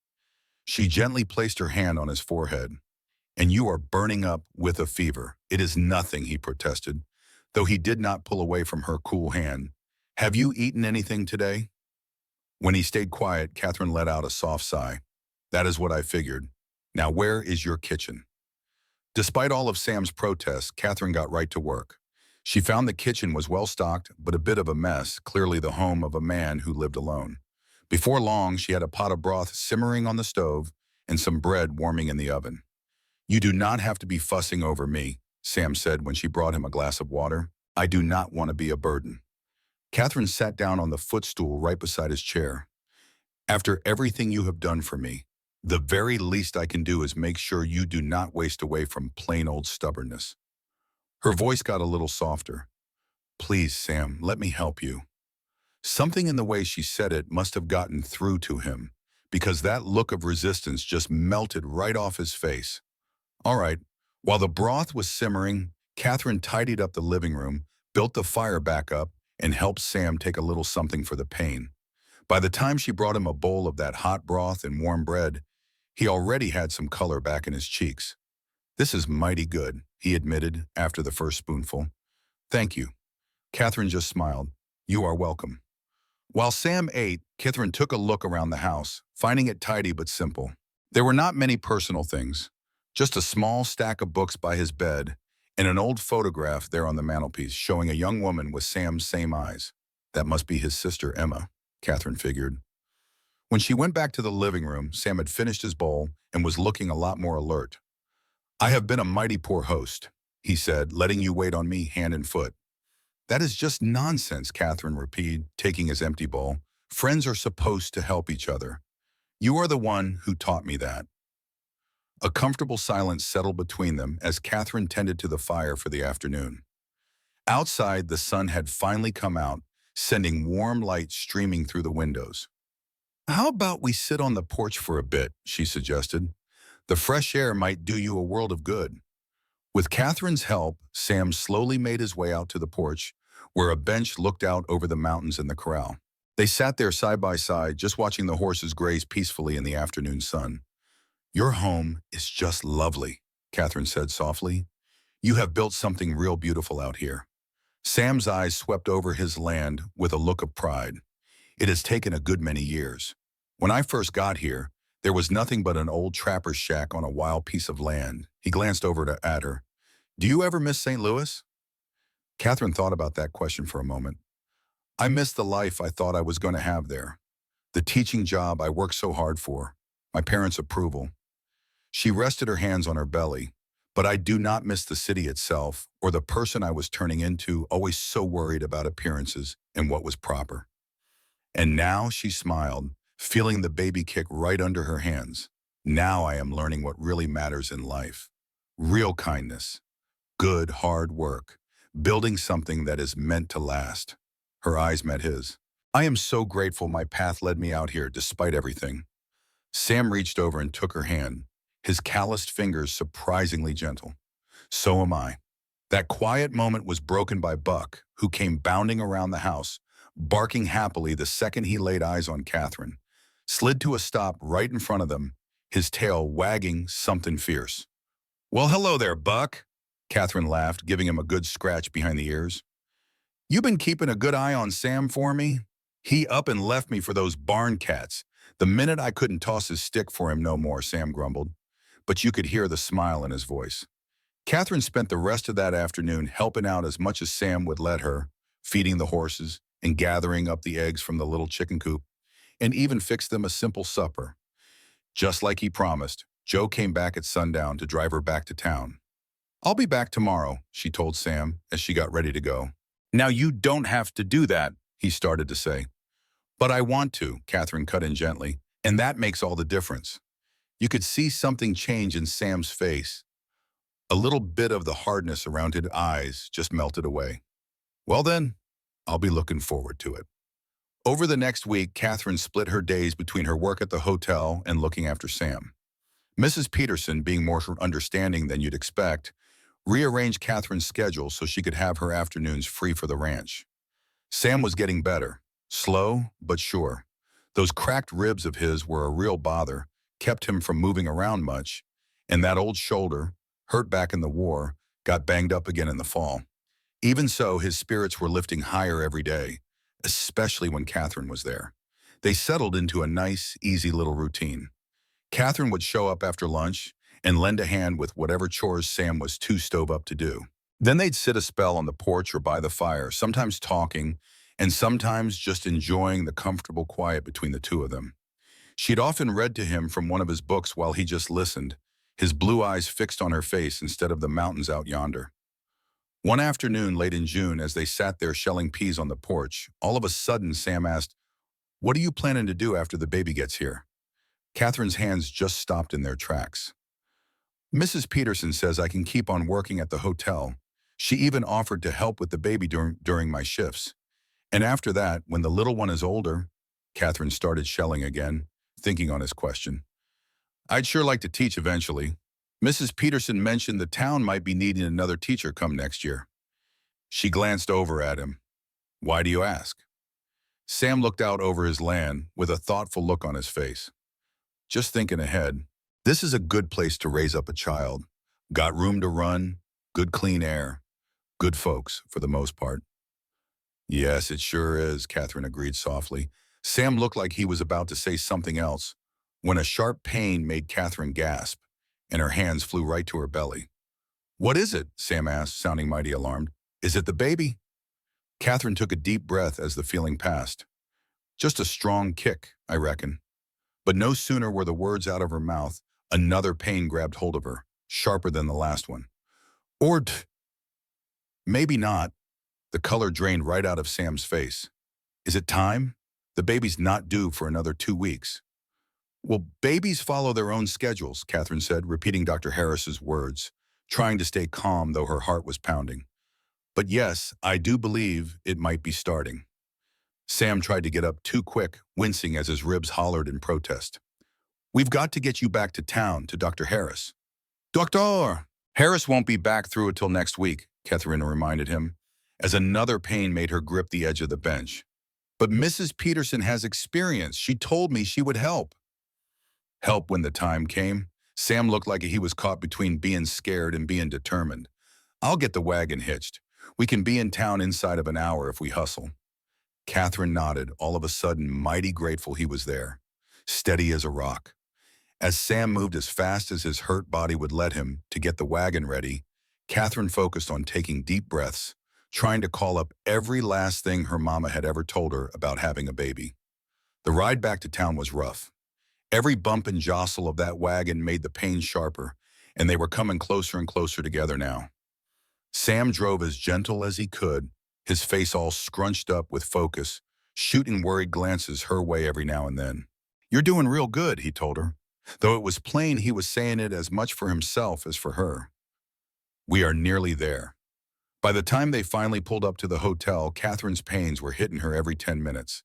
She gently placed her hand on his forehead. And you are burning up with a fever. It is nothing, he protested, though he did not pull away from her cool hand. Have you eaten anything today? When he stayed quiet, Catherine let out a soft sigh. That is what I figured. Now where is your kitchen? Despite all of Sam's protests, Catherine got right to work. She found the kitchen was well stocked, but a bit of a mess, clearly the home of a man who lived alone. Before long, she had a pot of broth simmering on the stove and some bread warming in the oven. You do not have to be fussing over me, Sam said when she brought him a glass of water. I do not want to be a burden. Catherine sat down on the footstool right beside his chair. After everything you have done for me, the very least I can do is make sure you do not waste away from plain old stubbornness. Her voice got a little softer. Please, Sam, let me help you. Something in the way she said it must have gotten through to him, because that look of resistance just melted right off his face. All right. While the broth was simmering, Catherine tidied up the living room, built the fire back up, and helped Sam take a little something for the pain. By the time she brought him a bowl of that hot broth and warm bread, he already had some color back in his cheeks. This is mighty good, he admitted after the first spoonful. Thank you. Catherine just smiled. You are welcome. While Sam ate, Catherine took a look around the house, finding it tidy but simple. There were not many personal things, just a small stack of books by his bed and an old photograph there on the mantelpiece showing a young woman with Sam's same eyes. That must be his sister Emma, Catherine figured. When she went back to the living room, Sam had finished his bowl and was looking a lot more alert. I have been a mighty poor host, he said, letting you wait on me hand and foot. That is just nonsense, Catherine repeated, taking his empty bowl. Friends are supposed to help each other. You are the one who taught me that. A comfortable silence settled between them as Catherine tended to the fire for the afternoon. Outside, the sun had finally come out, sending warm light streaming through the windows. How about we sit on the porch for a bit, she suggested. The fresh air might do you a world of good. With Catherine's help, Sam slowly made his way out to the porch, where a bench looked out over the mountains and the corral. They sat there side by side, just watching the horses graze peacefully in the afternoon sun. Your home is just lovely, Catherine said softly. You have built something real beautiful out here. Sam's eyes swept over his land with a look of pride. It has taken a good many years. When I first got here, there was nothing but an old trapper's shack on a wild piece of land. He glanced over at her. Do you ever miss St. Louis? Catherine thought about that question for a moment. I miss the life I thought I was going to have there. The teaching job I worked so hard for. My parents' approval. She rested her hands on her belly. But I do not miss the city itself or the person I was turning into, always so worried about appearances and what was proper. And now she smiled, feeling the baby kick right under her hands. Now I am learning what really matters in life. Real kindness. Good, hard work. Building something that is meant to last. Her eyes met his. I am so grateful my path led me out here despite everything. Sam reached over and took her hand, his calloused fingers surprisingly gentle. So am I. That quiet moment was broken by Buck, who came bounding around the house, barking happily the second he laid eyes on Catherine, slid to a stop right in front of them, his tail wagging something fierce. Well, hello there, Buck, Catherine laughed, giving him a good scratch behind the ears. You been keeping a good eye on Sam for me? He up and left me for those barn cats. The minute I couldn't toss his stick for him no more, Sam grumbled. But you could hear the smile in his voice. Catherine spent the rest of that afternoon helping out as much as Sam would let her, feeding the horses and gathering up the eggs from the little chicken coop, and even fixed them a simple supper. Just like he promised, Joe came back at sundown to drive her back to town. I'll be back tomorrow, she told Sam as she got ready to go. Now you don't have to do that, he started to say. But I want to, Catherine cut in gently, and that makes all the difference. You could see something change in Sam's face. A little bit of the hardness around his eyes just melted away. Well then, I'll be looking forward to it. Over the next week, Catherine split her days between her work at the hotel and looking after Sam. Mrs. Peterson, being more understanding than you'd expect, rearranged Catherine's schedule so she could have her afternoons free for the ranch. Sam was getting better, slow but sure. Those cracked ribs of his were a real bother, kept him from moving around much, and that old shoulder, hurt back in the war, got banged up again in the fall. Even so, his spirits were lifting higher every day, especially when Catherine was there. They settled into a nice, easy little routine. Catherine would show up after lunch and lend a hand with whatever chores Sam was too stove up to do. Then they'd sit a spell on the porch or by the fire, sometimes talking, and sometimes just enjoying the comfortable quiet between the two of them. She'd often read to him from one of his books while he just listened, his blue eyes fixed on her face instead of the mountains out yonder. One afternoon late in June, as they sat there shelling peas on the porch, all of a sudden Sam asked, "What are you planning to do after the baby gets here?" Catherine's hands just stopped in their tracks. "Mrs. Peterson says I can keep on working at the hotel. She even offered to help with the baby during my shifts. And after that, when the little one is older," Catherine started shelling again, thinking on his question. "I'd sure like to teach eventually. Mrs. Peterson mentioned the town might be needing another teacher come next year." She glanced over at him. "Why do you ask?" Sam looked out over his land with a thoughtful look on his face. "Just thinking ahead. This is a good place to raise up a child. Got room to run, good clean air, good folks for the most part." "Yes, it sure is," Catherine agreed softly. Sam looked like he was about to say something else when a sharp pain made Catherine gasp, and her hands flew right to her belly. "What is it?" Sam asked, sounding mighty alarmed. "Is it the baby?" Catherine took a deep breath as the feeling passed. "Just a strong kick, I reckon." But no sooner were the words out of her mouth, another pain grabbed hold of her, sharper than the last one. Or maybe not. The color drained right out of Sam's face. "Is it time? The baby's not due for another 2 weeks." "Well, babies follow their own schedules," Catherine said, repeating Dr. Harris's words, trying to stay calm though her heart was pounding. "But yes, I do believe it might be starting." Sam tried to get up too quick, wincing as his ribs hollered in protest. "We've got to get you back to town, to Dr. Harris." "Doctor!" "Harris won't be back through it till next week," Catherine reminded him, as another pain made her grip the edge of the bench. "But Mrs. Peterson has experience. She told me she would help." Help when the time came. Sam looked like he was caught between being scared and being determined. "I'll get the wagon hitched. We can be in town inside of an hour if we hustle." Catherine nodded, all of a sudden mighty grateful he was there, steady as a rock. As Sam moved as fast as his hurt body would let him to get the wagon ready, Catherine focused on taking deep breaths, trying to call up every last thing her mama had ever told her about having a baby. The ride back to town was rough. Every bump and jostle of that wagon made the pain sharper, and they were coming closer and closer together now. Sam drove as gentle as he could, his face all scrunched up with focus, shooting worried glances her way every now and then. "You're doing real good," he told her, though it was plain he was saying it as much for himself as for her. "We are nearly there." By the time they finally pulled up to the hotel, Catherine's pains were hitting her every 10 minutes.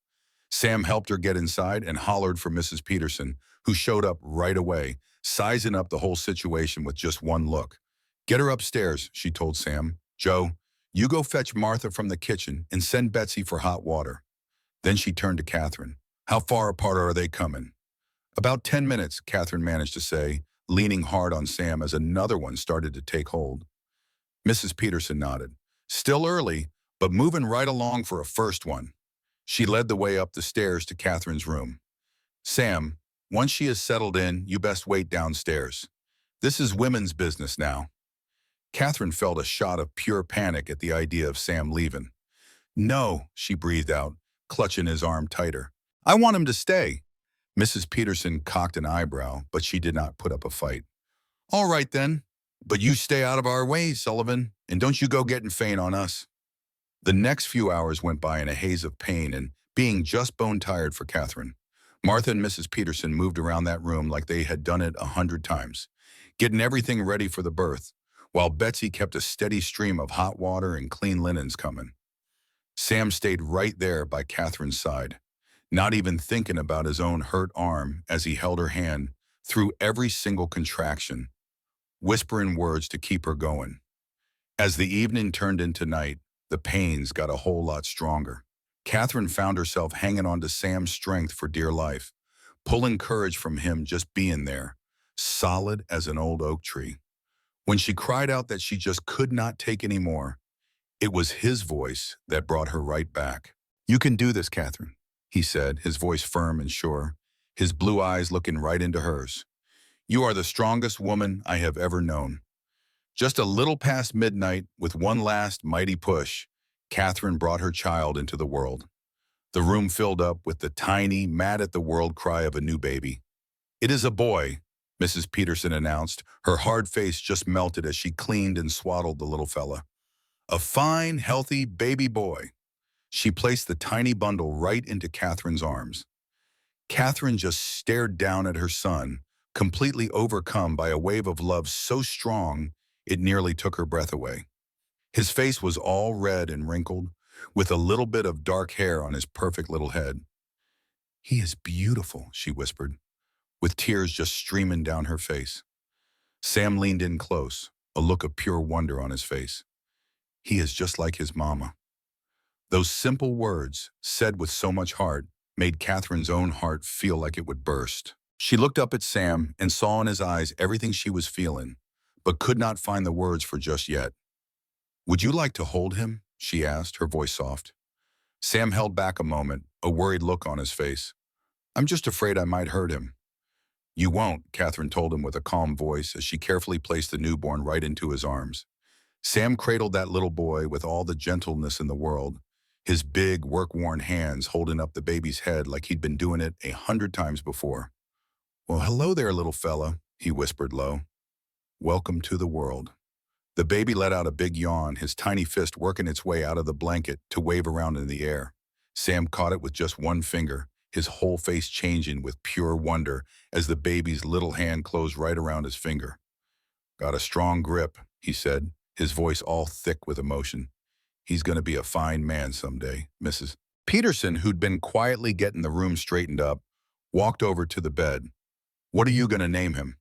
Sam helped her get inside and hollered for Mrs. Peterson, who showed up right away, sizing up the whole situation with just one look. "Get her upstairs," she told Sam. "Joe, you go fetch Martha from the kitchen and send Betsy for hot water." Then she turned to Catherine. "How far apart are they coming?" "About 10 minutes, Catherine managed to say, leaning hard on Sam as another one started to take hold. Mrs. Peterson nodded. "Still early, but moving right along for a first one." She led the way up the stairs to Catherine's room. "Sam, once she is settled in, you best wait downstairs. This is women's business now." Catherine felt a shot of pure panic at the idea of Sam leaving. "No," she breathed out, clutching his arm tighter. "I want him to stay." Mrs. Peterson cocked an eyebrow, but she did not put up a fight. "All right then, but you stay out of our way, Sullivan, and don't you go getting faint on us." The next few hours went by in a haze of pain and being just bone-tired for Catherine. Martha and Mrs. Peterson moved around that room like they had done it 100 times, getting everything ready for the birth, while Betsy kept a steady stream of hot water and clean linens coming. Sam stayed right there by Catherine's side, not even thinking about his own hurt arm as he held her hand through every single contraction, whispering words to keep her going. As the evening turned into night, the pains got a whole lot stronger. Catherine found herself hanging on to Sam's strength for dear life, pulling courage from him just being there, solid as an old oak tree. When she cried out that she just could not take any more, it was his voice that brought her right back. "You can do this, Catherine," he said, his voice firm and sure, his blue eyes looking right into hers. "You are the strongest woman I have ever known." Just a little past midnight, with one last mighty push, Catherine brought her child into the world. The room filled up with the tiny, mad-at-the-world cry of a new baby. "It is a boy," Mrs. Peterson announced. Her hard face just melted as she cleaned and swaddled the little fella. "A fine, healthy baby boy." She placed the tiny bundle right into Catherine's arms. Catherine just stared down at her son, completely overcome by a wave of love so strong it nearly took her breath away. His face was all red and wrinkled, with a little bit of dark hair on his perfect little head. "He is beautiful," she whispered, with tears just streaming down her face. Sam leaned in close, a look of pure wonder on his face. "He is just like his mama." Those simple words, said with so much heart, made Catherine's own heart feel like it would burst. She looked up at Sam and saw in his eyes everything she was feeling, but could not find the words for just yet. "Would you like to hold him?" she asked, her voice soft. Sam held back a moment, a worried look on his face. "I'm just afraid I might hurt him." "You won't," Catherine told him with a calm voice as she carefully placed the newborn right into his arms. Sam cradled that little boy with all the gentleness in the world, his big, work-worn hands holding up the baby's head like he'd been doing it 100 times before. "Well, hello there, little fella," he whispered low. "Welcome to the world." The baby let out a big yawn, his tiny fist working its way out of the blanket to wave around in the air. Sam caught it with just one finger, his whole face changing with pure wonder as the baby's little hand closed right around his finger. "Got a strong grip," he said, his voice all thick with emotion. "He's going to be a fine man someday." Mrs. Peterson, who'd been quietly getting the room straightened up, walked over to the bed. "What are you going to name him?"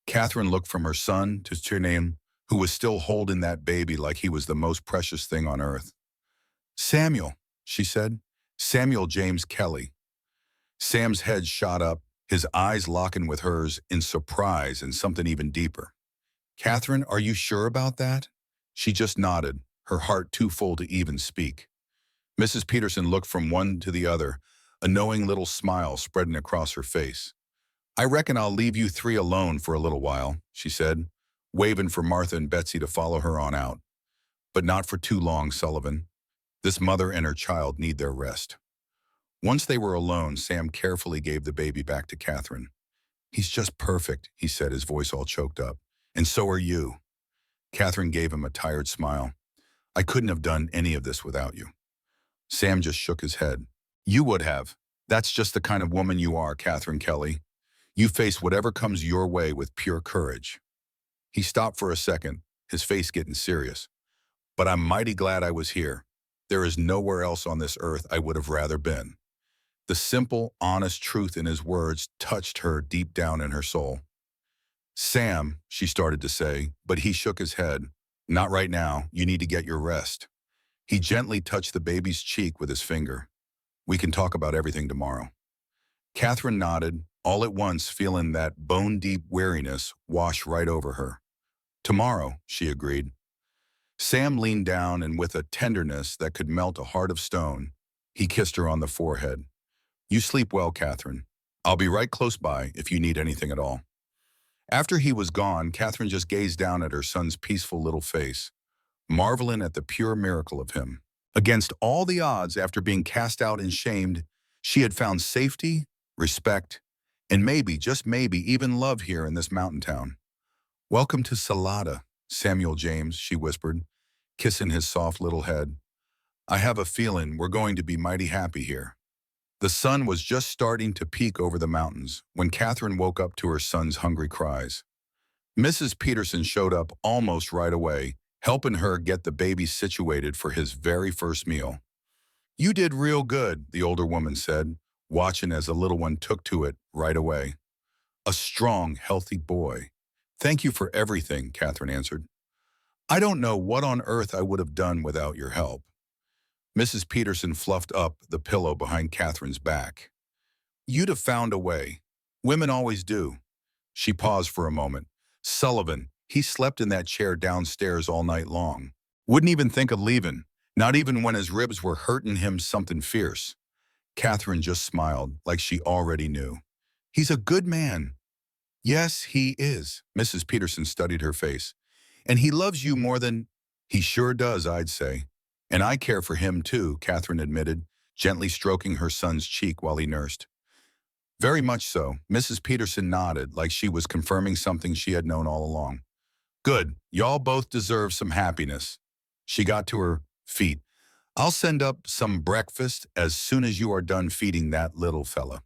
Catherine looked from her son to Tiernan, who was still holding that baby like he was the most precious thing on earth. "Samuel," she said. "Samuel James Kelly." Sam's head shot up, his eyes locking with hers in surprise and something even deeper. "Catherine, are you sure about that?" She just nodded, her heart too full to even speak. Mrs. Peterson looked from one to the other, a knowing little smile spreading across her face. "I reckon I'll leave you three alone for a little while," she said, waving for Martha and Betsy to follow her on out. "But not for too long, Sullivan. This mother and her child need their rest." Once they were alone, Sam carefully gave the baby back to Catherine. "He's just perfect," he said, his voice all choked up. "And so are you." Catherine gave him a tired smile. "I couldn't have done any of this without you." Sam just shook his head. "You would have. That's just the kind of woman you are, Catherine Kelly. You face whatever comes your way with pure courage." He stopped for a second, his face getting serious. "But I'm mighty glad I was here. There is nowhere else on this earth I would have rather been." The simple, honest truth in his words touched her deep down in her soul. "Sam," she started to say, but he shook his head. "Not right now. You need to get your rest." He gently touched the baby's cheek with his finger. "We can talk about everything tomorrow." Catherine nodded, all at once feeling that bone-deep weariness wash right over her. "Tomorrow," she agreed. Sam leaned down and with a tenderness that could melt a heart of stone, he kissed her on the forehead. "You sleep well, Catherine. I'll be right close by if you need anything at all." After he was gone, Catherine just gazed down at her son's peaceful little face, marveling at the pure miracle of him. Against all the odds, after being cast out and shamed, she had found safety, respect, and maybe, just maybe, even love here in this mountain town. "Welcome to Salada, Samuel James," she whispered, kissing his soft little head. "I have a feeling we're going to be mighty happy here." The sun was just starting to peek over the mountains when Catherine woke up to her son's hungry cries. Mrs. Peterson showed up almost right away, helping her get the baby situated for his very first meal. You did real good, the older woman said, watching as the little one took to it right away. A strong, healthy boy. Thank you for everything, Catherine answered. I don't know what on earth I would have done without your help. Mrs. Peterson fluffed up the pillow behind Catherine's back. You'd have found a way. Women always do. She paused for a moment. Sullivan, he slept in that chair downstairs all night long. Wouldn't even think of leaving, not even when his ribs were hurting him something fierce. Catherine just smiled, like she already knew. He's a good man. Yes, he is. Mrs. Peterson studied her face. And he loves you more than... He sure does, I'd say. And I care for him too, Catherine admitted, gently stroking her son's cheek while he nursed. Very much so. Mrs. Peterson nodded, like she was confirming something she had known all along. Good. Y'all both deserve some happiness. She got to her feet. I'll send up some breakfast as soon as you are done feeding that little fella.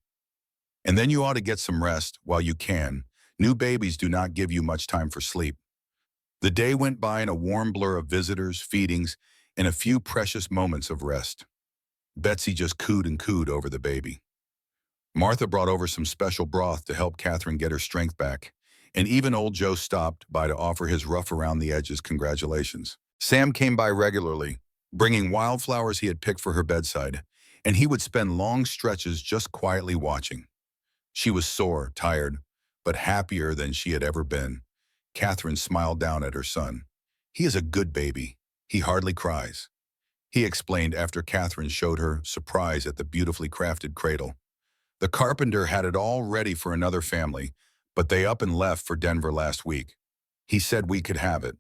And then you ought to get some rest while you can. New babies do not give you much time for sleep. The day went by in a warm blur of visitors, feedings, and a few precious moments of rest. Betsy just cooed and cooed over the baby. Martha brought over some special broth to help Catherine get her strength back, and even old Joe stopped by to offer his rough-around-the-edges congratulations. Sam came by regularly, bringing wildflowers he had picked for her bedside, and he would spend long stretches just quietly watching. She was sore, tired, but happier than she had ever been. Catherine smiled down at her son. He is a good baby. He hardly cries. He explained after Catherine showed her surprise at the beautifully crafted cradle. The carpenter had it all ready for another family, but they up and left for Denver last week. He said we could have it.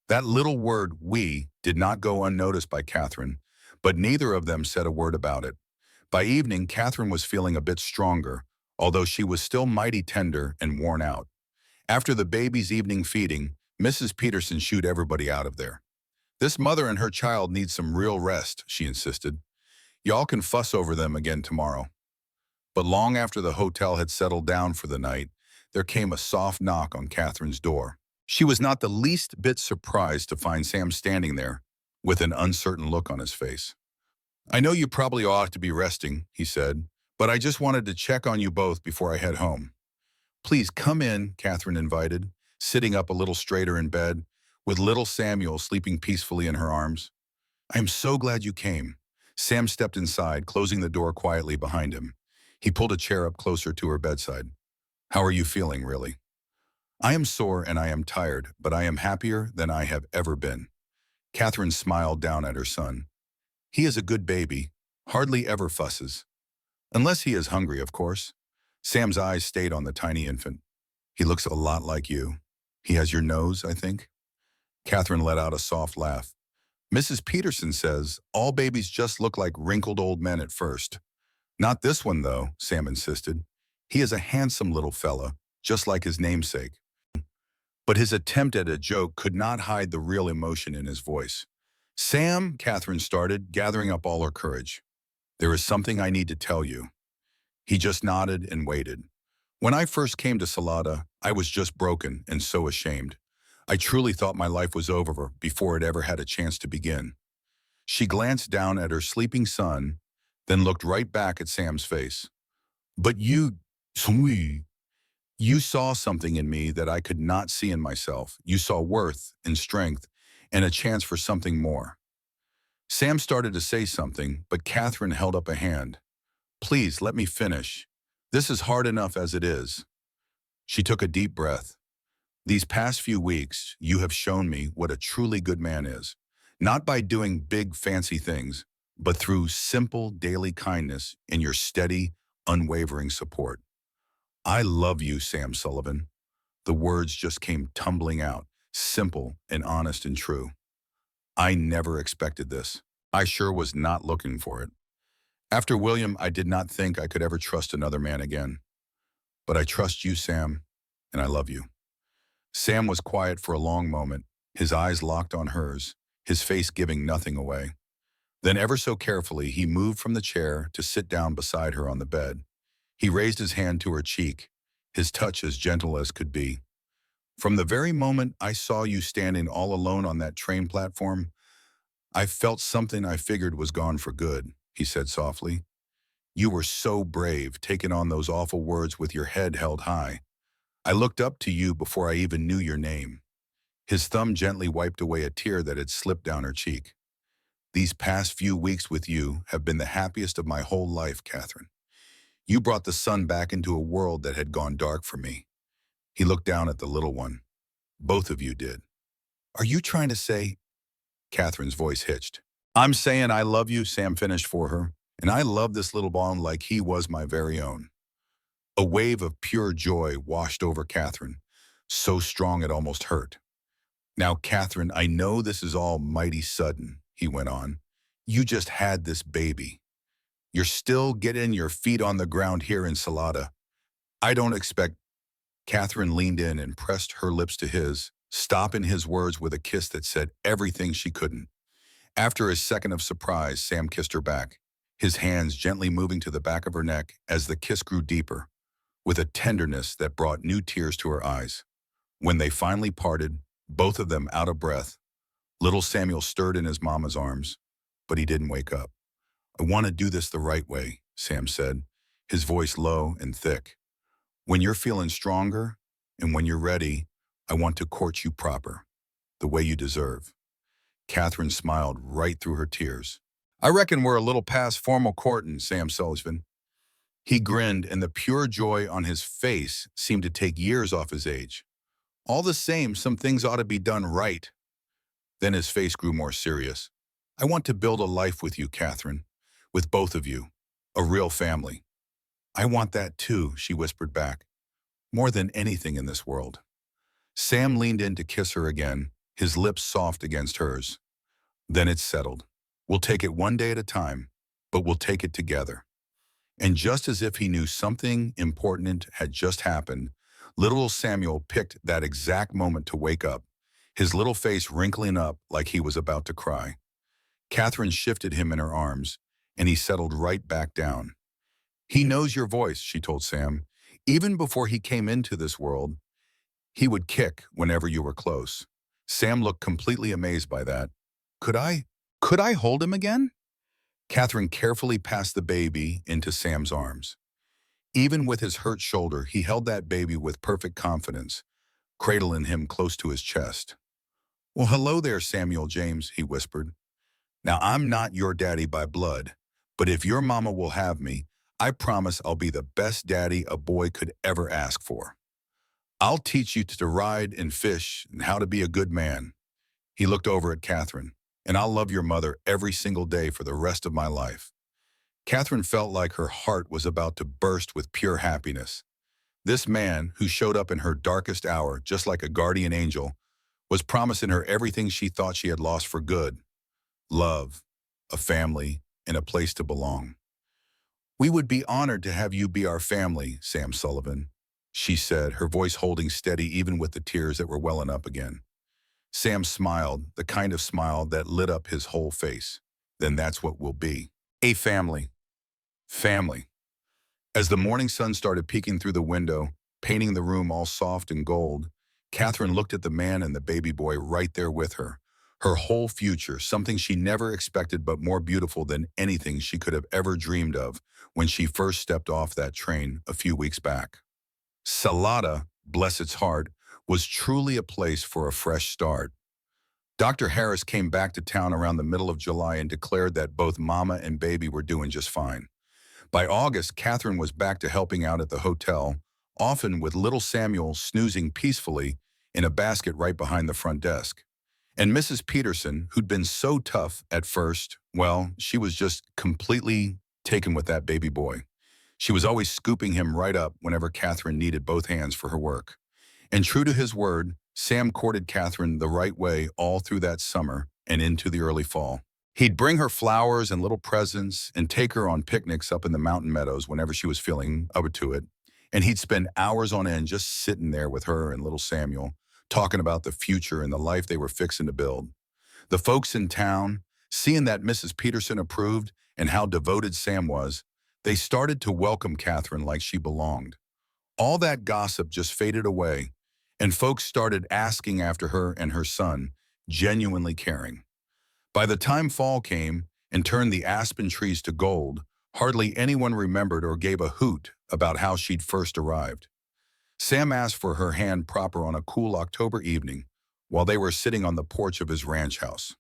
That little word, we, did not go unnoticed by Catherine, but neither of them said a word about it. By evening, Catherine was feeling a bit stronger, although she was still mighty tender and worn out. After the baby's evening feeding, Mrs. Peterson shooed everybody out of there. This mother and her child need some real rest, she insisted. Y'all can fuss over them again tomorrow. But long after the hotel had settled down for the night, there came a soft knock on Catherine's door. She was not the least bit surprised to find Sam standing there, with an uncertain look on his face. I know you probably ought to be resting, he said, but I just wanted to check on you both before I head home. Please come in, Catherine invited, sitting up a little straighter in bed, with little Samuel sleeping peacefully in her arms. I am so glad you came. Sam stepped inside, closing the door quietly behind him. He pulled a chair up closer to her bedside. How are you feeling, really? I am sore and I am tired, but I am happier than I have ever been. Catherine smiled down at her son. He is a good baby, hardly ever fusses. Unless he is hungry, of course. Sam's eyes stayed on the tiny infant. He looks a lot like you. He has your nose, I think. Catherine let out a soft laugh. Mrs. Peterson says all babies just look like wrinkled old men at first. Not this one, though, Sam insisted. He is a handsome little fella, just like his namesake. But his attempt at a joke could not hide the real emotion in his voice. Sam, Catherine started, gathering up all her courage. There is something I need to tell you. He just nodded and waited. When I first came to Salada, I was just broken and so ashamed. I truly thought my life was over before it ever had a chance to begin. She glanced down at her sleeping son, then looked right back at Sam's face. But you saw something in me that I could not see in myself. You saw worth and strength and a chance for something more. Sam started to say something, but Catherine held up a hand. Please, let me finish. This is hard enough as it is. She took a deep breath. These past few weeks, you have shown me what a truly good man is. Not by doing big, fancy things, but through simple, daily kindness and your steady, unwavering support. I love you, Sam Sullivan. The words just came tumbling out, simple and honest and true. I never expected this. I sure was not looking for it. After William, I did not think I could ever trust another man again. But I trust you, Sam, and I love you. Sam was quiet for a long moment, his eyes locked on hers, his face giving nothing away. Then ever so carefully, he moved from the chair to sit down beside her on the bed. He raised his hand to her cheek, his touch as gentle as could be. From the very moment I saw you standing all alone on that train platform, I felt something I figured was gone for good, he said softly. You were so brave, taking on those awful words with your head held high. I looked up to you before I even knew your name. His thumb gently wiped away a tear that had slipped down her cheek. These past few weeks with you have been the happiest of my whole life, Catherine. You brought the sun back into a world that had gone dark for me. He looked down at the little one. Both of you did. Are you trying to say? Catherine's voice hitched. I'm saying I love you, Sam finished for her, and I love this little bond like he was my very own. A wave of pure joy washed over Catherine, so strong it almost hurt. Now, Catherine, I know this is all mighty sudden, he went on. You just had this baby. You're still getting your feet on the ground here in Salada. I don't expect. Catherine leaned in and pressed her lips to his, stopping his words with a kiss that said everything she couldn't. After a second of surprise, Sam kissed her back, his hands gently moving to the back of her neck as the kiss grew deeper, with a tenderness that brought new tears to her eyes. When they finally parted, both of them out of breath, little Samuel stirred in his mama's arms, but he didn't wake up. I want to do this the right way, Sam said, his voice low and thick. When you're feeling stronger and when you're ready, I want to court you proper, the way you deserve. Catherine smiled right through her tears. I reckon we're a little past formal courting, Sam Sullivan. He grinned, and the pure joy on his face seemed to take years off his age. All the same, some things ought to be done right. Then his face grew more serious. I want to build a life with you, Catherine, with both of you, a real family. I want that too, she whispered back, more than anything in this world. Sam leaned in to kiss her again, his lips soft against hers. Then it's settled. We'll take it one day at a time, but we'll take it together. And just as if he knew something important had just happened, little Samuel picked that exact moment to wake up, his little face wrinkling up like he was about to cry. Catherine shifted him in her arms, and he settled right back down. He knows your voice, she told Sam. Even before he came into this world, he would kick whenever you were close. Sam looked completely amazed by that. Could I hold him again? Catherine carefully passed the baby into Sam's arms. Even with his hurt shoulder, he held that baby with perfect confidence, cradling him close to his chest. Well, hello there, Samuel James, he whispered. Now, I'm not your daddy by blood, but if your mama will have me, I promise I'll be the best daddy a boy could ever ask for. I'll teach you to ride and fish and how to be a good man. He looked over at Catherine. And I'll love your mother every single day for the rest of my life. Catherine felt like her heart was about to burst with pure happiness. This man, who showed up in her darkest hour just like a guardian angel, was promising her everything she thought she had lost for good: love, a family, and a place to belong. We would be honored to have you be our family, Sam Sullivan, she said, her voice holding steady even with the tears that were welling up again. Sam smiled, the kind of smile that lit up his whole face. Then that's what we'll be. A family. Family. As the morning sun started peeking through the window, painting the room all soft and gold, Catherine looked at the man and the baby boy right there with her. Her whole future, something she never expected but more beautiful than anything she could have ever dreamed of when she first stepped off that train a few weeks back. Salada, bless its heart, was truly a place for a fresh start. Dr. Harris came back to town around the middle of July and declared that both mama and baby were doing just fine. By August, Catherine was back to helping out at the hotel, often with little Samuel snoozing peacefully in a basket right behind the front desk. And Mrs. Peterson, who'd been so tough at first, well, she was just completely taken with that baby boy. She was always scooping him right up whenever Catherine needed both hands for her work. And true to his word, Sam courted Catherine the right way all through that summer and into the early fall. He'd bring her flowers and little presents and take her on picnics up in the mountain meadows whenever she was feeling up to it. And he'd spend hours on end just sitting there with her and little Samuel, talking about the future and the life they were fixing to build. The folks in town, seeing that Mrs. Peterson approved and how devoted Sam was, they started to welcome Catherine like she belonged. All that gossip just faded away, and folks started asking after her and her son, genuinely caring. By the time fall came and turned the aspen trees to gold, hardly anyone remembered or gave a hoot about how she'd first arrived. Sam asked for her hand proper on a cool October evening while they were sitting on the porch of his ranch house.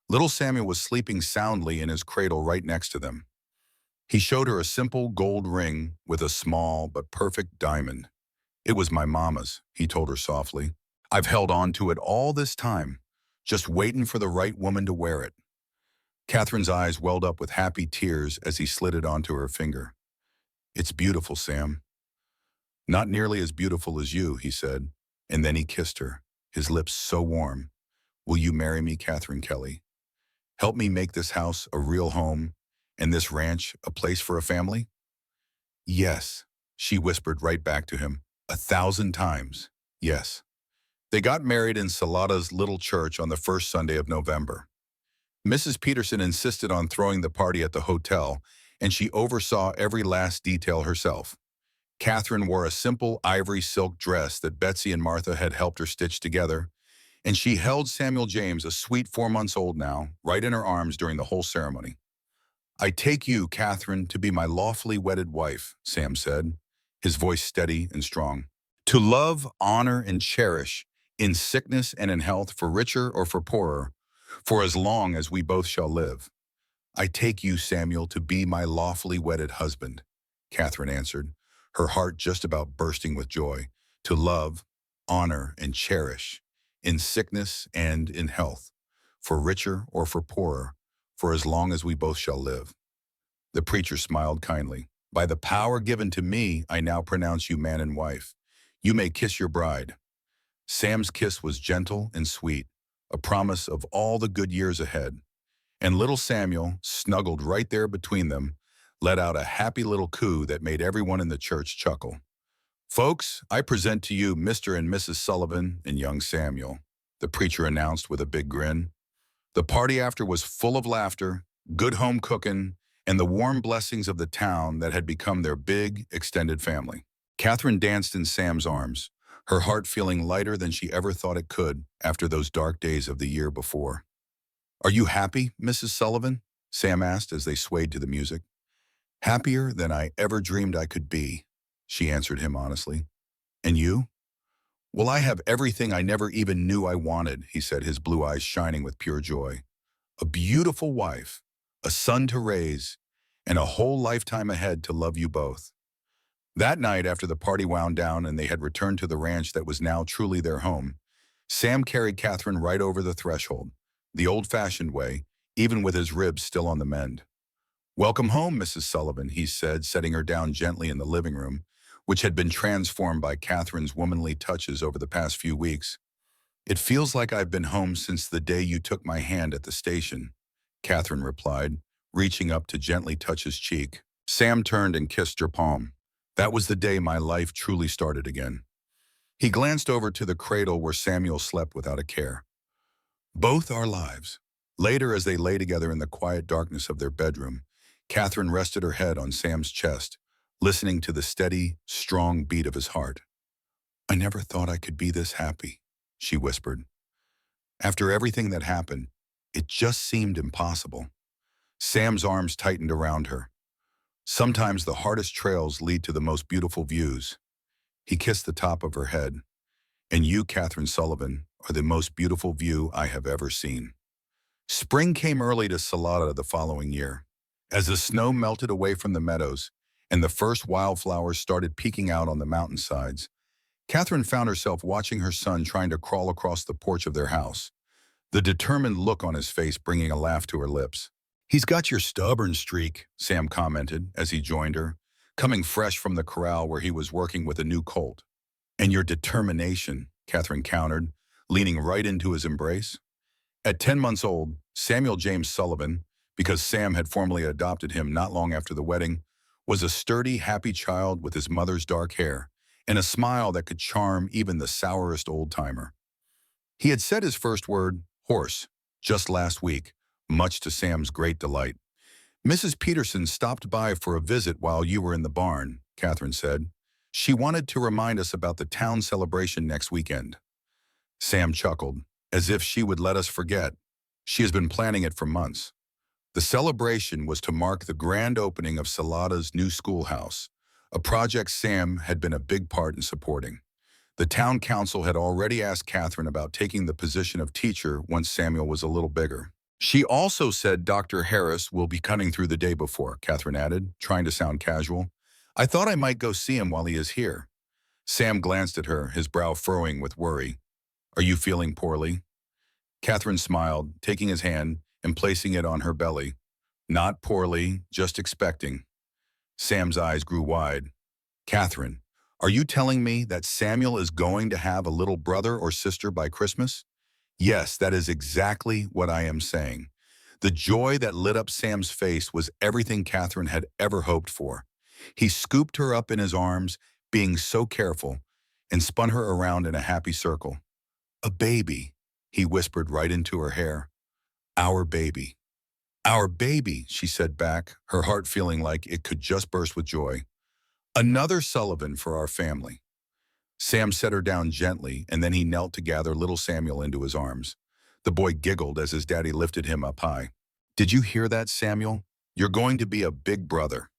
Little Samuel was sleeping soundly in his cradle right next to them. He showed her a simple gold ring with a small but perfect diamond. "It was my mama's," he told her softly. "I've held on to it all this time, just waiting for the right woman to wear it." Catherine's eyes welled up with happy tears as he slid it onto her finger. "It's beautiful, Sam." "Not nearly as beautiful as you," he said, and then he kissed her, his lips so warm. "Will you marry me, Catherine Kelly? Help me make this house a real home and this ranch a place for a family?" "Yes," she whispered right back to him, 1,000 times. "Yes." They got married in Salada's little church on the first Sunday of November. Mrs. Peterson insisted on throwing the party at the hotel, and she oversaw every last detail herself. Catherine wore a simple ivory silk dress that Betsy and Martha had helped her stitch together, and she held Samuel James, a sweet 4 months old now, right in her arms during the whole ceremony. "I take you, Catherine, to be my lawfully wedded wife," Sam said, his voice steady and strong. "To love, honor, and cherish, in sickness and in health, for richer or for poorer, for as long as we both shall live. I take you, Samuel, to be my lawfully wedded husband," Catherine answered, her heart just about bursting with joy. "To love, honor, and cherish, in sickness and in health, for richer or for poorer, for as long as we both shall live." The preacher smiled kindly. "By the power given to me, I now pronounce you man and wife. You may kiss your bride." Sam's kiss was gentle and sweet, a promise of all the good years ahead. And little Samuel, snuggled right there between them, let out a happy little coo that made everyone in the church chuckle. "Folks, I present to you Mr. and Mrs. Sullivan and young Samuel," the preacher announced with a big grin. The party after was full of laughter, good home cooking, and the warm blessings of the town that had become their big, extended family. Catherine danced in Sam's arms, her heart feeling lighter than she ever thought it could after those dark days of the year before. "Are you happy, Mrs. Sullivan?" Sam asked as they swayed to the music. "Happier than I ever dreamed I could be," she answered him honestly. "And you?" "Well, I have everything I never even knew I wanted," he said, his blue eyes shining with pure joy. "A beautiful wife, a son to raise, and a whole lifetime ahead to love you both." That night, after the party wound down and they had returned to the ranch that was now truly their home, Sam carried Catherine right over the threshold, the old-fashioned way, even with his ribs still on the mend. "Welcome home, Mrs. Sullivan," he said, setting her down gently in the living room, which had been transformed by Catherine's womanly touches over the past few weeks. "It feels like I've been home since the day you took my hand at the station," Catherine replied, reaching up to gently touch his cheek. Sam turned and kissed her palm. "That was the day my life truly started again." He glanced over to the cradle where Samuel slept without a care. "Both our lives." Later, as they lay together in the quiet darkness of their bedroom, Catherine rested her head on Sam's chest, listening to the steady, strong beat of his heart. "I never thought I could be this happy," she whispered. "After everything that happened, it just seemed impossible." Sam's arms tightened around her. "Sometimes the hardest trails lead to the most beautiful views." He kissed the top of her head. "And you, Catherine Sullivan, are the most beautiful view I have ever seen." Spring came early to Salada the following year. As the snow melted away from the meadows and the first wildflowers started peeking out on the mountainsides, Catherine found herself watching her son trying to crawl across the porch of their house, the determined look on his face bringing a laugh to her lips. "He's got your stubborn streak," Sam commented as he joined her, coming fresh from the corral where he was working with a new colt. "And your determination," Catherine countered, leaning right into his embrace. At 10 months old, Samuel James Sullivan, because Sam had formally adopted him not long after the wedding, was a sturdy, happy child with his mother's dark hair and a smile that could charm even the sourest old-timer. He had said his first word, horse, just last week, much to Sam's great delight. "Mrs. Peterson stopped by for a visit while you were in the barn," Catherine said. "She wanted to remind us about the town celebration next weekend." Sam chuckled, as if she would let us forget. She has been planning it for months. The celebration was to mark the grand opening of Salada's new schoolhouse, a project Sam had been a big part in supporting. The town council had already asked Catherine about taking the position of teacher once Samuel was a little bigger. She also said Dr. Harris will be cutting through the day before, Catherine added, trying to sound casual. I thought I might go see him while he is here. Sam glanced at her, his brow furrowing with worry. Are you feeling poorly? Catherine smiled, taking his hand and placing it on her belly. Not poorly, just expecting. Sam's eyes grew wide. Catherine, are you telling me that Samuel is going to have a little brother or sister by Christmas? Yes, that is exactly what I am saying. The joy that lit up Sam's face was everything Catherine had ever hoped for. He scooped her up in his arms, being so careful, and spun her around in a happy circle. A baby, he whispered right into her hair. Our baby. Our baby, she said back, her heart feeling like it could just burst with joy. Another Sullivan for our family. Sam set her down gently, and then he knelt to gather little Samuel into his arms. The boy giggled as his daddy lifted him up high. Did you hear that, Samuel? You're going to be a big brother.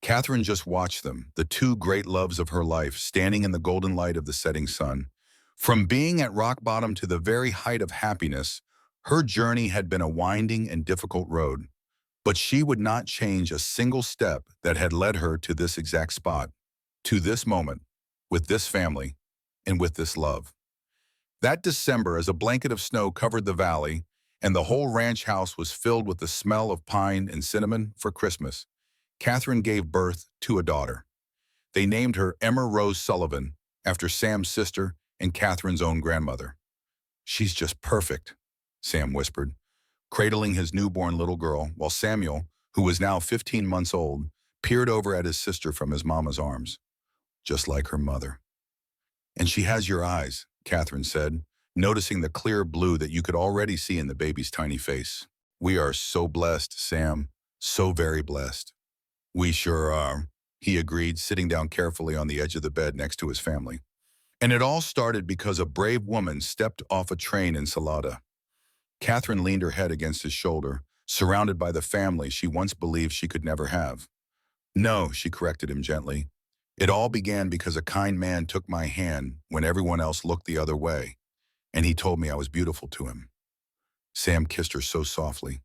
Catherine just watched them, the two great loves of her life, standing in the golden light of the setting sun. From being at rock bottom to the very height of happiness, her journey had been a winding and difficult road. But she would not change a single step that had led her to this exact spot, to this moment, with this family, and with this love. That December, as a blanket of snow covered the valley, and the whole ranch house was filled with the smell of pine and cinnamon for Christmas, Catherine gave birth to a daughter. They named her Emma Rose Sullivan, after Sam's sister and Catherine's own grandmother. She's just perfect, Sam whispered, cradling his newborn little girl, while Samuel, who was now 15 months old, peered over at his sister from his mama's arms. Just like her mother. And she has your eyes, Catherine said, noticing the clear blue that you could already see in the baby's tiny face. We are so blessed, Sam, so very blessed. We sure are, he agreed, sitting down carefully on the edge of the bed next to his family. And it all started because a brave woman stepped off a train in Salada. Catherine leaned her head against his shoulder, surrounded by the family she once believed she could never have. No, she corrected him gently. It all began because a kind man took my hand when everyone else looked the other way, and he told me I was beautiful to him. Sam kissed her so softly.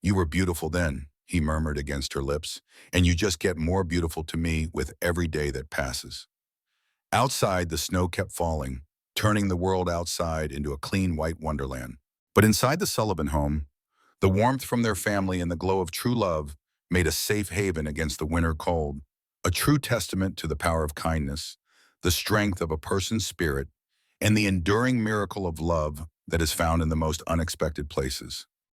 You were beautiful then, he murmured against her lips, and you just get more beautiful to me with every day that passes. Outside, the snow kept falling, turning the world outside into a clean white wonderland. But inside the Sullivan home, the warmth from their family and the glow of true love made a safe haven against the winter cold, a true testament to the power of kindness, the strength of a person's spirit, and the enduring miracle of love that is found in the most unexpected places.